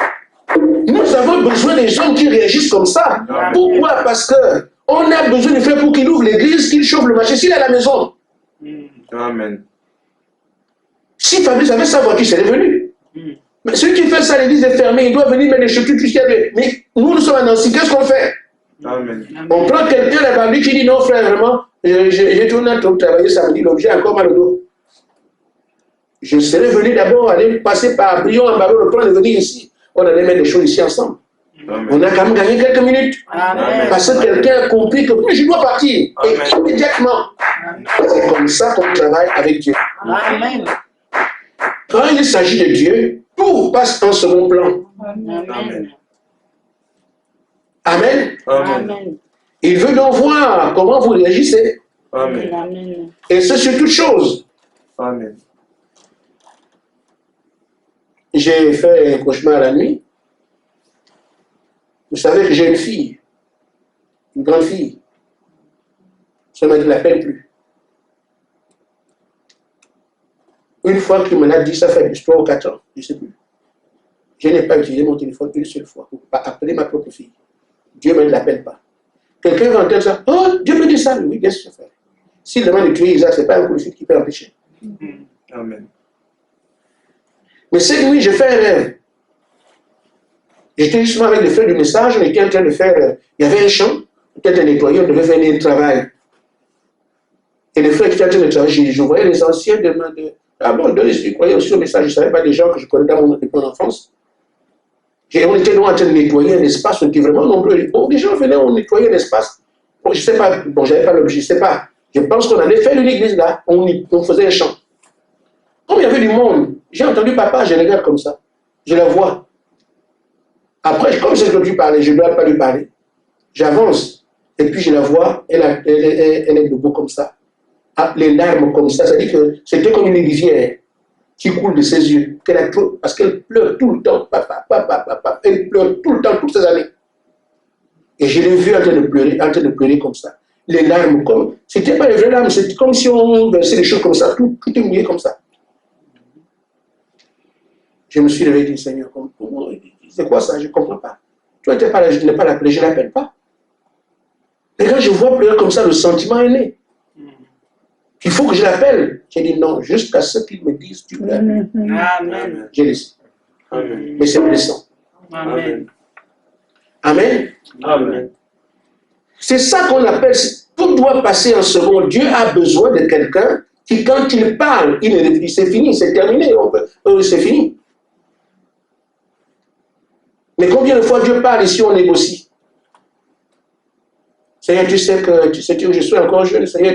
Nous avons besoin des gens qui réagissent comme ça. Amen. Pourquoi? Parce qu'on a besoin de faire pour qu'il ouvre l'église, qu'il chauffe le marché, s'il est à la maison. Amen. Si Fabrice avait sa voiture, il serait venu. Mais celui qui fait ça, l'église est fermée, il doit venir mettre les chaussures, tout ce qu'il y a. Mais nous sommes à Nancy, qu'est-ce qu'on fait? Amen. On prend quelqu'un là-bas, lui qui dit non, frère, vraiment, j'ai tourné à travailler samedi, donc j'ai encore mal au dos. Je serais venu d'abord aller passer par Brion en Barreau, le prendre et venir ici. On allait mettre les choses ici ensemble. Amen. On a quand même gagné quelques minutes. Amen. Parce que quelqu'un a compris que je dois partir. Amen. Et immédiatement. C'est comme ça qu'on travaille avec Dieu. Amen. Quand il s'agit de Dieu, tout passe en second plan. Amen. Amen. Amen. Amen. Il veut donc voir comment vous réagissez. Amen. Amen. Et c'est sur toute chose. Amen. J'ai fait un cauchemar la nuit. Vous savez que j'ai une fille, une grande fille. Ça m'a dit, ne l'appelle plus. Une fois qu'il me l'a dit, ça fait 3 ou 4 ans, je ne sais plus. Je n'ai pas utilisé mon téléphone une seule fois pour appeler ma propre fille. Dieu ne l'appelle pas. Quelqu'un va entendre ça. Oh, Dieu me dit ça. Oui, bien sûr, frère. S'il demande de tuer Isaac, ce n'est pas un policier qui peut empêcher. Amen. Mais cette nuit, j'ai fait un rêve. J'étais justement avec les frères du message, on était en train de faire. Il y avait un champ, peut-être un nettoyeur, on devait faire un travail. Et les frères qui étaient en train de travailler, je voyais les anciens demander. Ah bon, je croyais aussi au message, je ne savais pas des gens que je connais dans mon enfance. On était donc en train de nettoyer un espace, on était vraiment nombreux. Bon, les gens venaient, on nettoyait l'espace. Bon, je ne sais pas, bon, j'avais pas l'objet, je ne sais pas. Je pense qu'on allait faire une église là, on faisait un champ. Comme il y avait du monde, j'ai entendu papa, je regarde comme ça. Je la vois. Après, comme je ne dois plus parler, je ne dois pas lui parler. J'avance, et puis je la vois, elle est debout comme ça. Ah, les larmes comme ça, ça dit que c'était comme une rivière qui coule de ses yeux. Parce qu'elle pleure tout le temps, papa, elle pleure tout le temps, toutes ces années. Et je l'ai vu en train de pleurer comme ça. Les larmes, comme, c'était pas les vraies larmes, c'était comme si on versait des choses comme ça, tout est mouillé comme ça. Je me suis levé et dit, Seigneur, c'est quoi ça? Je ne comprends pas. Tu n'es pas là, je n'ai pas l'appelé, je ne l'appelle pas. Et quand je vois pleurer comme ça, le sentiment est né. Il faut que je l'appelle. J'ai dit non, jusqu'à ce qu'ils me disent, tu peux l'appeler. Amen. J'ai laissé. Amen. Mais c'est blessant. Amen. Amen. Amen. C'est ça qu'on appelle, tout doit passer en second. Dieu a besoin de quelqu'un qui, quand il parle, il ne réfléchit, c'est fini, c'est terminé, c'est fini. Mais combien de fois Dieu parle ici, on négocie? Seigneur, tu sais que je suis encore jeune, Seigneur,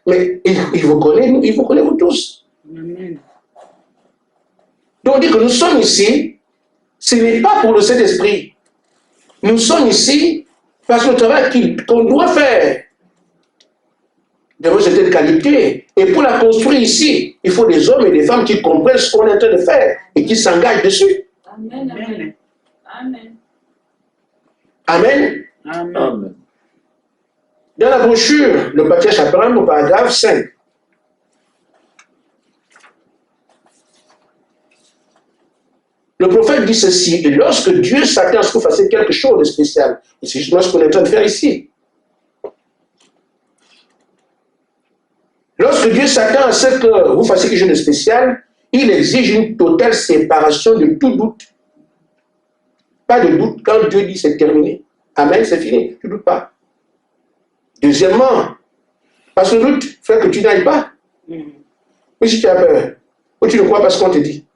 mais il vous connaît, vous tous. Amen. Donc on dit que nous sommes ici, ce n'est pas pour le Saint-Esprit. Nous sommes ici parce que le travail qu'on doit faire devant cette qualité. Et pour la construire ici, il faut des hommes et des femmes qui comprennent ce qu'on est en train de faire et qui s'engagent dessus. Amen. Amen. Amen. Amen. Amen. Amen. Dans la brochure, le patriarche Abraham, au paragraphe 5, le prophète dit ceci, et lorsque Dieu s'attend à ce que vous fassiez quelque chose de spécial, et c'est justement ce qu'on est en train de faire ici. Lorsque Dieu s'attend à ce que vous fassiez quelque chose de spécial, il exige une totale séparation de tout doute. Pas de doute, quand Dieu dit c'est terminé. Amen, c'est fini, tu ne doutes pas. Deuxièmement, parce que le doute fait que tu n'ailles pas. Ou si tu as peur, ou tu ne crois pas ce qu'on te dit.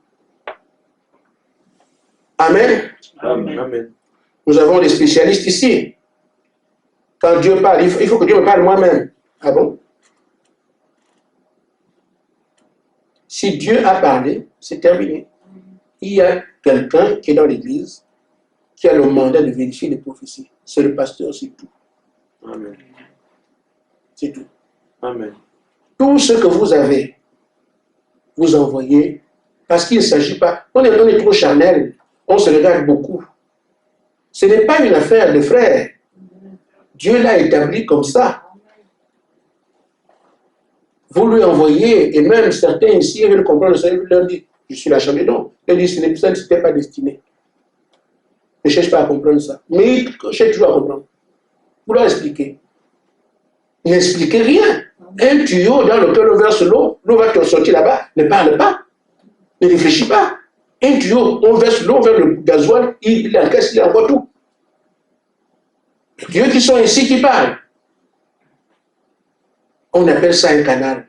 Amen. Amen. Amen. Nous avons des spécialistes ici. Quand Dieu parle, il faut que Dieu me parle moi-même. Ah bon? Si Dieu a parlé, c'est terminé. Il y a quelqu'un qui est dans l'église qui a le mandat de vérifier les prophéties. C'est le pasteur, c'est tout. Amen. C'est tout. Amen. Tout ce que vous avez, vous envoyez, parce qu'il ne s'agit pas. On est trop charnel, on se regarde beaucoup. Ce n'est pas une affaire de frères. Dieu l'a établi comme ça. Vous lui envoyez, et même certains ici veulent comprendre, vous leur dites, je suis la chambre d'eau. Ils disent, ce n'était pas destiné. Ne cherche pas à comprendre ça. Mais cherche toujours à comprendre. Vous leur expliquez. N'expliquez rien. Un tuyau dans lequel on verse l'eau va te sortir là-bas. Ne parle pas. Ne réfléchis pas. Un tuyau, on verse l'eau vers le gasoil, il encaisse, il envoie tout. Dieu qui sont ici qui parlent. On appelle ça un canal.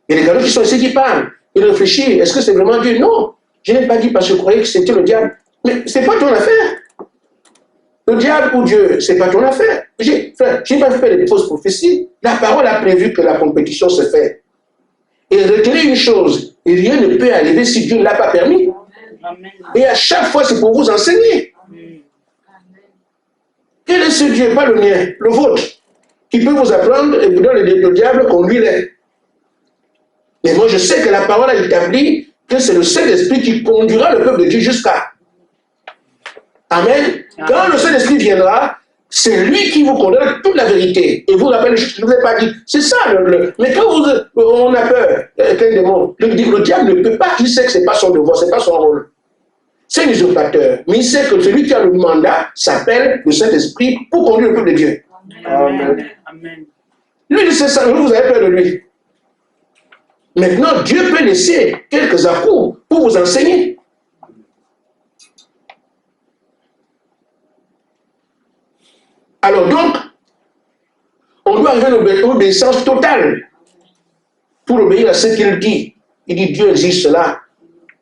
Et les gars qui sont ici qui parlent, ils réfléchissent, est-ce que c'est vraiment Dieu? Non. Je n'ai pas dit parce que je croyais que c'était le diable. Mais ce n'est pas ton affaire. Le diable ou Dieu, ce n'est pas ton affaire. Je n'ai pas fait des fausses prophéties. La parole a prévu que la compétition se fait. Et retenez une chose, rien ne peut arriver si Dieu ne l'a pas permis. Amen. Et à chaque fois, c'est pour vous enseigner. Quel est ce Dieu? Pas le mien, le vôtre, qui peut vous apprendre et vous donne le diable qu'on lui l'est. Mais moi, je sais que la parole a établi que c'est le Saint-Esprit qui conduira le peuple de Dieu jusqu'à. Amen. Quand le Saint-Esprit viendra, c'est lui qui vous condamne toute la vérité. Et vous rappelez, je ne vous ai pas dit. C'est ça. Mais quand on a peur, quel démon, le diable ne peut pas, il sait que ce n'est pas son devoir, ce n'est pas son rôle. C'est un usurpateur. Mais il sait que celui qui a le mandat s'appelle le Saint-Esprit pour conduire le peuple de Dieu. Amen. Amen. Lui, il sait ça, vous avez peur de lui. Maintenant, Dieu peut laisser quelques à-coups pour vous enseigner. Alors donc, on doit arriver à l'obéissance totale pour obéir à ce qu'il dit. Il dit, Dieu exige cela.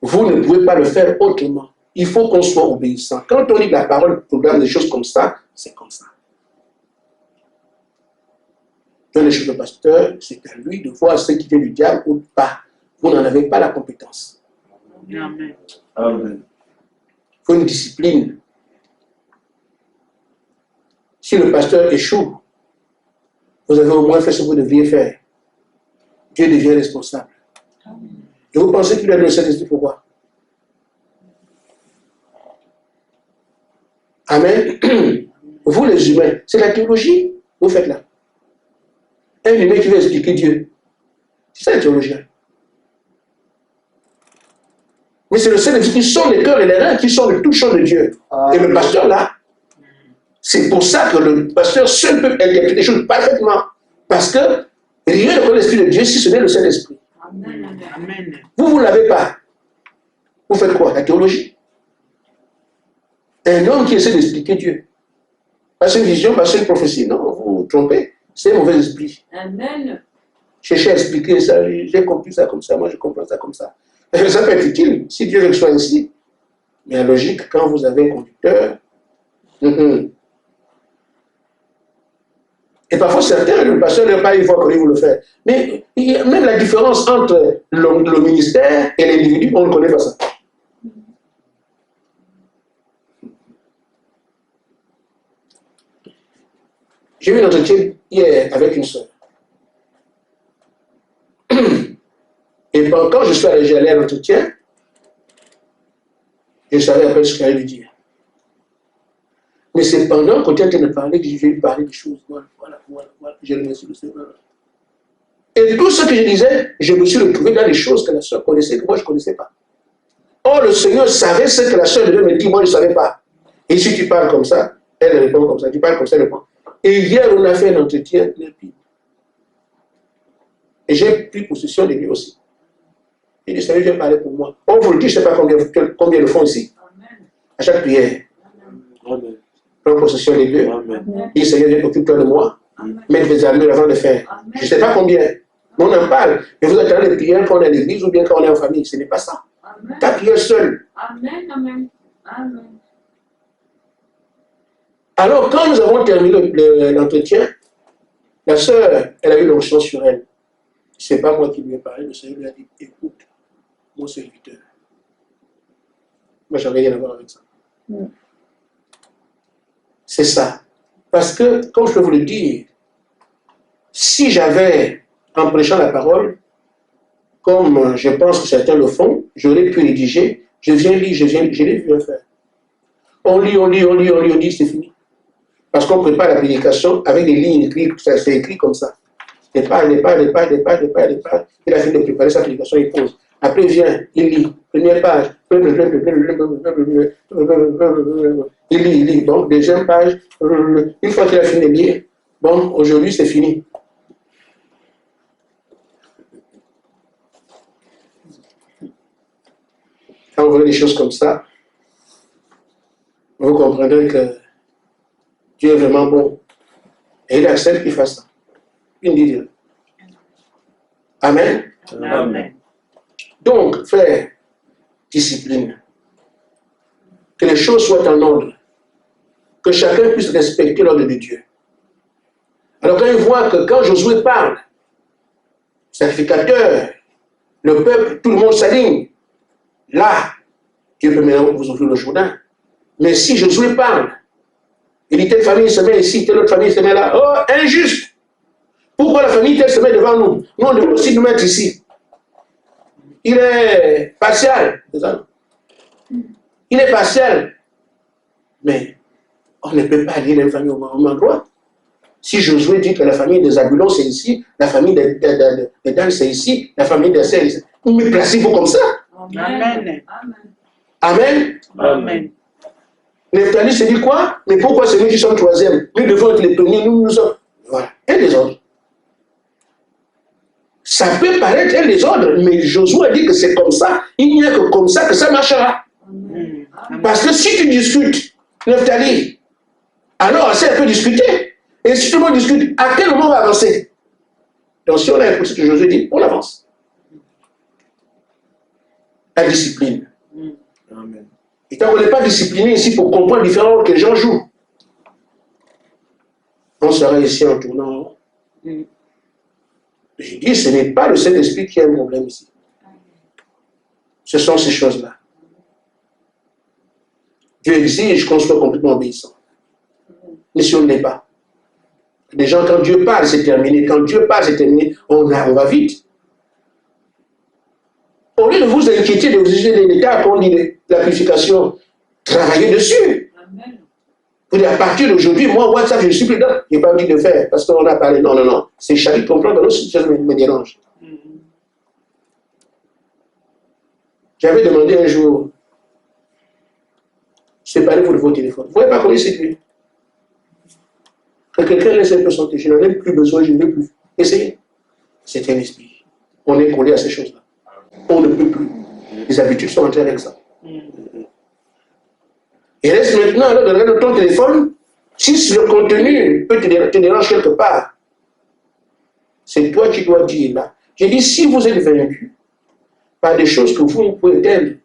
Vous ne pouvez pas le faire autrement. Il faut qu'on soit obéissant. Quand on lit la parole, programme des choses comme ça, c'est comme ça. Dans les choses de pasteur, c'est à lui de voir ce qui vient du diable ou pas. Vous n'en avez pas la compétence. Amen. Amen. Il faut une discipline. Si le pasteur échoue, vous avez au moins fait ce que vous deviez faire. Dieu devient responsable. Et vous pensez qu'il a donné cet esprit pourquoi? Amen. Vous les humains, c'est la théologie que vous faites là. Un humain qui veut expliquer Dieu. C'est ça la théologie. Mais c'est le Saint-Esprit qui sonde les cœurs et les reins, qui sonde le tout champ de Dieu. Et le pasteur là, c'est pour ça que le pasteur seul peut interpréter les choses parfaitement. Parce que rien ne connaît l'Esprit de Dieu si ce n'est le Saint-Esprit. Amen. Vous ne l'avez pas. Vous faites quoi? La théologie. Un homme qui essaie d'expliquer Dieu. Pas une vision, pas une prophétie. Non, vous vous trompez. C'est un mauvais esprit. Amen. Cherchez à expliquer ça. J'ai compris ça comme ça. Moi, je comprends ça comme ça. Et ça peut être utile si Dieu veut que ce soit ainsi. Mais la logique, quand vous avez un conducteur, et parfois certains, le pasteur n'a pas eu voir comment vous le faire. Mais il y a même la différence entre le ministère et l'individu, on ne connaît pas ça. J'ai eu un entretien hier avec une soeur. Et quand je suis allé à l'entretien, je savais après ce qu'elle allait lui dire. Mais c'est pendant qu'on était en train de parler que je vais lui parler des choses. Voilà. Je remercie le Seigneur. Et tout ce que je disais, je me suis retrouvé dans les choses que la soeur connaissait, que moi je ne connaissais pas. Or, le Seigneur savait ce que la soeur devait me dire, moi je ne savais pas. Et si tu parles comme ça, elle répond comme ça. Tu parles comme ça, elle répond. Et hier, on a fait un entretien. Et j'ai pris possession de lui aussi. Il dit, Seigneur, je vais parler pour moi. On vous le dit, je ne sais pas combien le font ici. À chaque prière. Amen. Prends possession des deux. Amen. Il dit, Seigneur, occupe-toi de moi. Mettre tes armures avant de faire. Je ne sais pas combien. Mais on en parle. Et vous attendez les prières quand on est à l'église ou bien quand on est en famille. Ce n'est pas ça. Ta prière seule. Amen. Amen. Alors, quand nous avons terminé l'entretien, la sœur, elle a eu l'onction sur elle. Ce n'est pas moi qui lui ai parlé, le Seigneur lui a dit, écoute, mon serviteur. Moi, je n'avais rien à voir avec ça. C'est ça. Parce que, comme je peux vous le dire, si j'avais, en prêchant la parole, comme je pense que certains le font, j'aurais pu rédiger, je l'ai vu faire. On lit, c'est fini. Parce qu'on prépare la prédication avec des lignes écrites, ça c'est écrit comme ça. Les pages. Il a fini de préparer sa prédication, il pose. Après, il vient, il lit. Première page. Il lit. Bon, deuxième page. Une fois qu'il a fini de lire, bon, aujourd'hui, c'est fini. Quand vous voyez des choses comme ça, vous comprendrez que Dieu est vraiment bon. Et il accepte qu'il fasse ça. Il dit Dieu. Amen. Amen. Donc, faire discipline. Que les choses soient en ordre. Que chacun puisse respecter l'ordre de Dieu. Alors quand il voit que quand Josué parle, sacrificateur, le peuple, tout le monde s'aligne. Là, Dieu peut maintenant vous ouvrir le Jourdain. Mais si Josué parle, il dit telle famille se met ici, telle autre famille se met là. Oh, injuste! Pourquoi la famille telle se met devant nous? Nous, on devrait aussi nous mettre ici. Il est partial. Il est partial. Mais on ne peut pas allier les familles au même endroit. Si Josué dit que la famille des Zabulon c'est ici, la famille des Dan c'est ici, la famille des Sel c'est ici. Mais placez-vous comme ça. Amen. Amen. Amen. Nephtali se dit quoi? Mais pourquoi c'est nous qui sommes troisième? Nous devons être les premiers, nous sommes. Voilà. Un désordre. Ça peut paraître un désordre, mais Josué a dit que c'est comme ça. Il n'y a que comme ça que ça marchera. Amen. Parce que si tu discutes, Nephtali, alors ça peut discuter. Et si tout le monde discute, à quel moment on va avancer? Donc si on a écouté ce que Josué dit, on avance. La discipline. Amen. Et tant qu'on n'est pas discipliné ici pour comprendre différents rôles que les gens jouent, on sera ici en tournant. J'ai dit, ce n'est pas le Saint-Esprit qui a un problème ici. Ce sont ces choses-là. Dieu exige qu'on soit complètement obéissant. Mais si on ne l'est pas, les gens, quand Dieu parle, c'est terminé. Quand Dieu parle, c'est terminé. On va vite. Au lieu de vous inquiéter de vous user des détails, qu'on dit la purification, travaillez dessus. Amen. Vous dites, à partir d'aujourd'hui, moi, WhatsApp, je ne suis plus dedans. Je n'ai pas envie de le faire parce qu'on a parlé. Non, non, non. C'est Charlie qui comprend dans notre situation me dérange. J'avais demandé un jour, séparez-vous de vos téléphones. Vous ne voyez pas comment il s'est tué. Quand quelqu'un laisse un peu son téléphone, je n'en ai plus besoin, je ne veux plus. Essayez. C'est un esprit. On est collé à ces choses-là. On ne peut plus. Les habitudes sont entrées avec ça. Et reste maintenant, alors, de regarder ton téléphone, si le contenu peut te déranger quelque part, c'est toi qui dois dire là. J'ai dit, si vous êtes vaincu par des choses que vous pouvez être,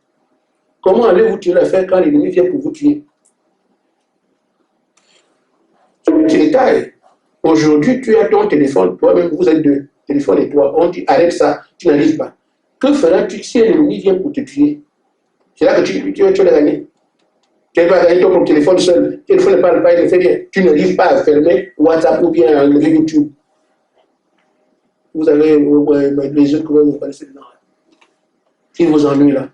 comment allez-vous tuer la faire quand l'ennemi vient pour vous tuer? C'est un petit détail. Aujourd'hui, tu as ton téléphone, toi-même, vous êtes deux, téléphone et toi. On dit, arrête ça, tu n'arrives pas. Que feras-tu si un ennemi vient pour te tuer? C'est là que tu vas gagner. Tu ne vas pas gagner ton téléphone seul. Le téléphone ne parle pas, il ne fait rien. Tu n'arrives pas à fermer WhatsApp ou bien à enlever YouTube. Vous avez les yeux que vous connaissez dedans. Qui vous ennuie là.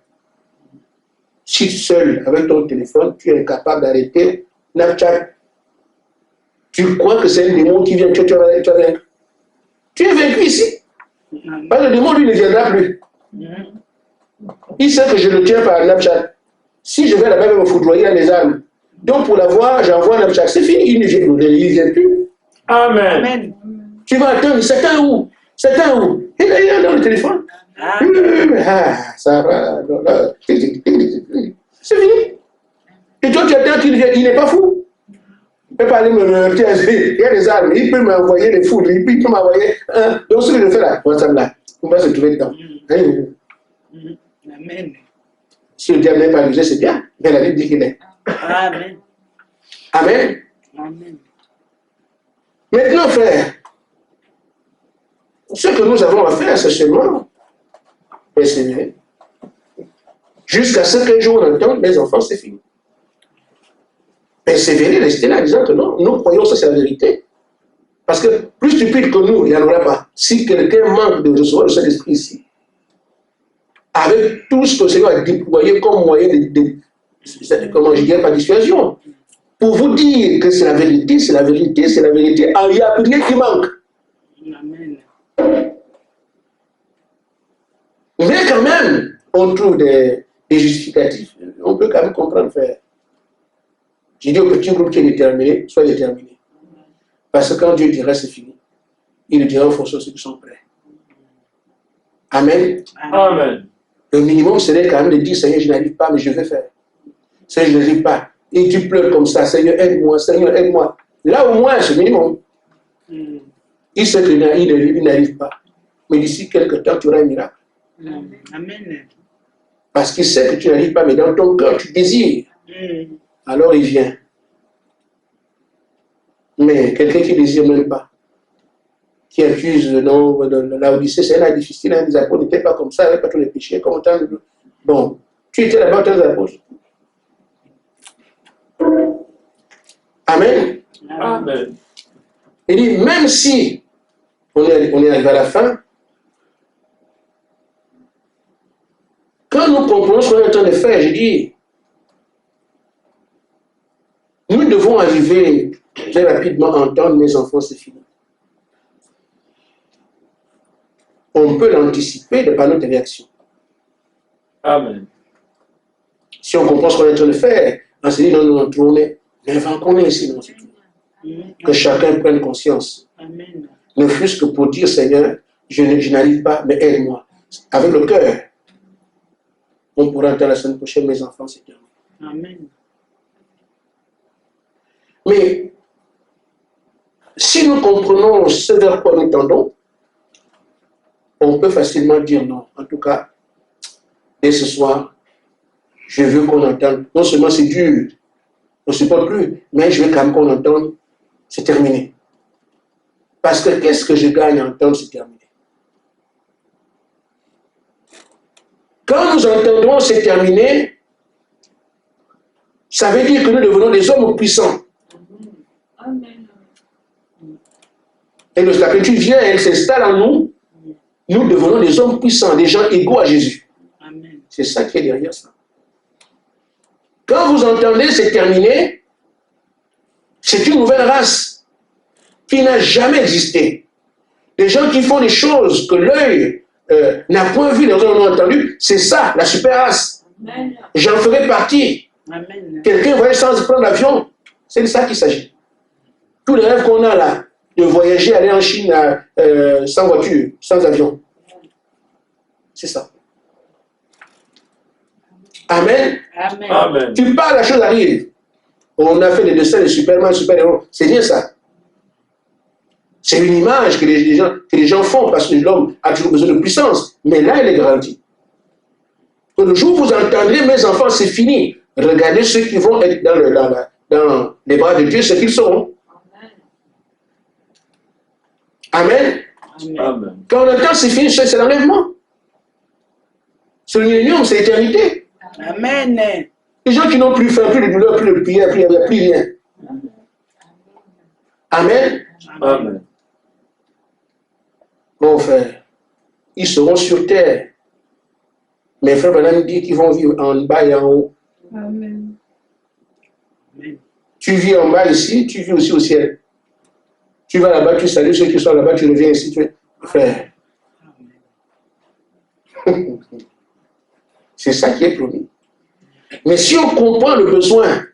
Si seul, avec ton téléphone, tu es incapable d'arrêter Snapchat, tu crois que c'est un démon qui vient, tu es vaincu. Tu es vaincu ici. Parce que le démon, lui, ne viendra plus. Il sait que je le tiens par Snapchat. Si je vais là-bas, il va me foudroyer dans les âmes. Donc pour l'avoir, j'envoie Snapchat. C'est fini, il ne vient plus. Amen. Amen. Tu vas attendre, c'est un où? C'est un où? Il est dans le téléphone. Ah, ça va. C'est fini. Et toi, tu attends qu'il vienne. Il n'est pas fou. Il peut pas aller me il y a des armes. Il peut m'envoyer des foudres. Il peut m'envoyer. Donc, ce que je fais là, WhatsApp là, on va se trouver dedans. Amen. Si le diable n'est pas usé, c'est bien. Mais la Bible dit qu'il est. Amen. Amen. Amen. Maintenant, frère, ce que nous avons à faire, c'est seulement persévérer. Jusqu'à ce qu'un jour on entende, mes enfants, c'est fini. Persévérer, rester là, en disant que non, nous croyons que c'est la vérité. Parce que plus stupide que nous, il n'y en aura pas. Si quelqu'un manque de recevoir le Saint-Esprit ici, avec tout ce que le Seigneur a déployé comme moyen comment je dirais, pas dissuasion, pour vous dire que c'est la vérité, c'est la vérité, c'est la vérité, il n'y a rien qui manque. Amen. Mais quand même, on trouve des justificatifs. On peut quand même comprendre, frère. J'ai dit au petit groupe qui est déterminé, sois déterminé. Parce que quand Dieu dira c'est fini, il le dira aux forces ceux qui sont prêts. Amen. Amen. Le minimum serait quand même de dire, Seigneur, je n'arrive pas, mais je vais faire. Seigneur, je n'arrive pas. Et tu pleures comme ça, Seigneur, aide-moi, Seigneur, aide-moi. Là, au moins, c'est le minimum. Il sait qu'il n'arrive pas. Mais d'ici quelques temps, tu auras un miracle. Amen. Parce qu'il sait que tu n'arrives pas, mais dans ton cœur, tu désires. Alors il vient. Mais quelqu'un qui ne désire même pas, qui accuse de la Odyssée, c'est là difficile, hein, les apôtres n'étaient pas comme ça, avec pas tous les péchés, comme autant de... Bon, tu étais là-bas, tu es les apôtres. Amen. Amen. Il dit, même si on est arrivé à la fin, quand nous comprenons ce qu'on est en train de faire, je dis, nous devons arriver très rapidement à entendre mes enfants, c'est fini. On peut l'anticiper de par notre réaction. Amen. Si on comprend ce qu'on est en train de faire, on se dit, non, non, tournez. Mais avant qu'on est ici, non, c'est tout. Que chacun prenne conscience. Amen. Ne fût-ce que pour dire, Seigneur, je n'arrive pas, mais aide-moi. Avec le cœur, on pourra entendre la semaine prochaine, mes enfants, c'est terminé. Amen. Mais si nous comprenons ce vers quoi nous tendons, on peut facilement dire non. En tout cas, dès ce soir, je veux qu'on entende. Non seulement c'est dur, on ne supporte plus, mais je veux quand même qu'on entende, c'est terminé. Parce que qu'est-ce que je gagne à entendre, c'est terminé. Quand nous entendons c'est terminé, ça veut dire que nous devenons des hommes puissants. Amen. Et lorsque la vient, elle s'installe en nous, nous devenons des hommes puissants, des gens égaux à Jésus. Amen. C'est ça qui est derrière ça. Quand vous entendez c'est terminé, C'est une nouvelle race qui n'a jamais existé. Les gens qui font des choses que l'œil n'a point vu, les gens n'ont entendu, c'est ça, la super race. Amen. J'en ferai partie. Amen. Quelqu'un voyage sans prendre l'avion, c'est de ça qu'il s'agit. Tous les rêves qu'on a là, de voyager, aller en Chine sans voiture, sans avion. C'est ça. Amen. Amen. Amen. Tu parles, la chose arrive. On a fait des dessins de Superman, super-héros. C'est bien ça. C'est une image que les gens font parce que l'homme a toujours besoin de puissance. Mais là, elle est grandie. Que le jour où vous entendrez, mes enfants, c'est fini. Regardez ceux qui vont être dans les bras de Dieu, ce qu'ils seront. Amen. Amen. Amen. Quand on entend c'est fini, c'est l'enlèvement. C'est le millénium, c'est l'éternité. Amen. Les gens qui n'ont plus faim, plus de douleur, plus de prière, il n'y a plus rien. Amen. Amen. Mon frère, ils seront sur terre. Mes frères, madame dit qu'ils vont vivre en bas et en haut. Amen. Tu vis en bas ici, tu vis aussi au ciel. Tu vas là-bas, tu salues ceux qui sont là-bas, tu reviens ici, tu es frère. C'est ça qui est promis. Mais si on comprend le besoin,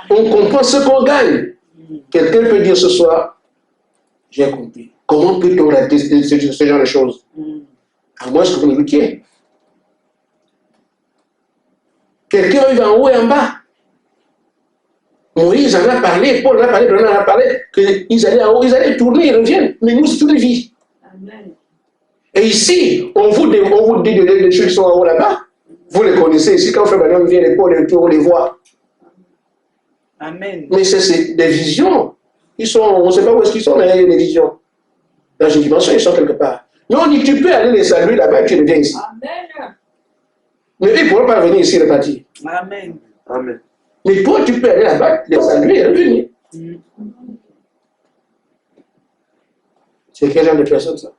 on comprend ce qu'on gagne. Quelqu'un peut dire ce soir, j'ai compris. Comment peut-on rater ce genre de choses? À moins que vous ne doutiez. Quelqu'un vit en haut et en bas. Moïse en a parlé, Paul en a parlé, Bernard en a parlé, qu'ils allaient en haut, ils allaient tourner, ils reviennent. Mais nous, c'est toute une vie. Amen. Et ici, on vous dit des choses qui sont en haut là-bas. Vous les connaissez ici, quand Frère Branham vient, les Paul et tout, on les voit. Amen. Mais c'est des visions. On ne sait pas où est-ce qu'ils sont, mais il y a des visions. Dans une dimension, ils sont quelque part. Mais on dit, tu peux aller les saluer là-bas et tu reviens ici. Amen. Mais ils ne pourront pas venir ici repartir. Amen. Amen. Mais toi, tu peux aller là-bas, les saluer et revenir. C'est quel genre de personne ça?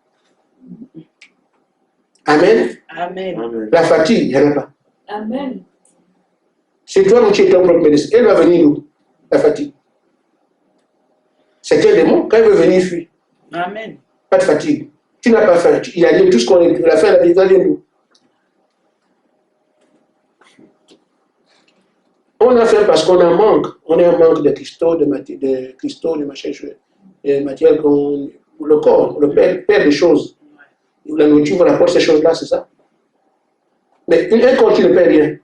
Amen. Amen. Amen. La fatigue, il n'y en a pas. Amen. C'est toi qui es ton propre médecin. Elle va venir d'où? La fatigue. C'est quel démon? Quand elle veut venir, fuit. Amen. Pas de fatigue. Tu n'as pas faim. Il y a tout ce qu'on est. La faim, la vie, ça vient d'où? On a faim parce qu'on en manque. On est en manque de cristaux, de machin, de matière, le corps, le perd des choses. La nourriture, on apporte ces choses-là, c'est ça. Mais un corps qui ne perd rien,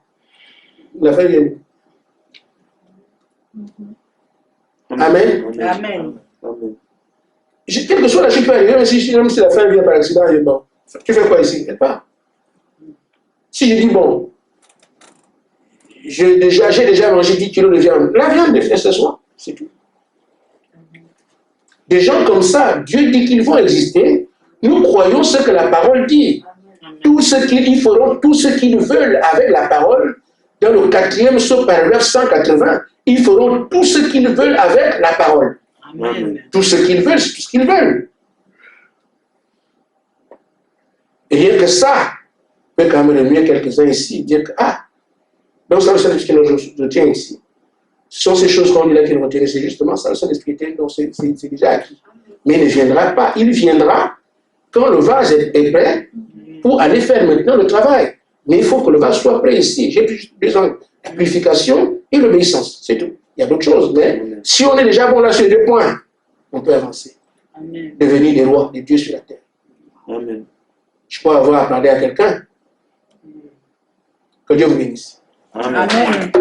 la faim vient d'où? Amen. Amen. Amen. Quelle que soit la chute peut arriver, même si la faim vient par accident, bon, tu fais quoi ici? Elle part. Si je dis, bon, j'ai déjà mangé 10 kilos de viande, la viande fait ce soir, c'est tout. Des gens comme ça, Dieu dit qu'ils vont exister, nous croyons ce que la parole dit. Tout ce qu'ils feront, tout ce qu'ils veulent avec la parole, dans le 4e saut paragraphe 180, ils feront tout ce qu'ils veulent avec la parole. Amen. Tout ce qu'ils veulent, c'est tout ce qu'ils veulent. Et rien que ça peut quand même remuer quelques-uns ici, dire que, donc ça, c'est ce que je tiens ici. Ce sont ces choses qu'on dit là qui nous retiennent, c'est justement ça, le Saint-Esprit, donc c'est déjà acquis. Mais il ne viendra pas, il viendra quand le vase est prêt pour aller faire maintenant le travail. Mais il faut que le vase soit prêt ici. J'ai besoin de purification et l'obéissance, c'est tout. Il y a d'autres choses, mais si on est déjà bon là sur les 2 points, on peut avancer. Amen. Devenir des rois, des dieux sur la terre. Amen. Je crois avoir parlé à quelqu'un. Que Dieu vous bénisse. Amen. Amen.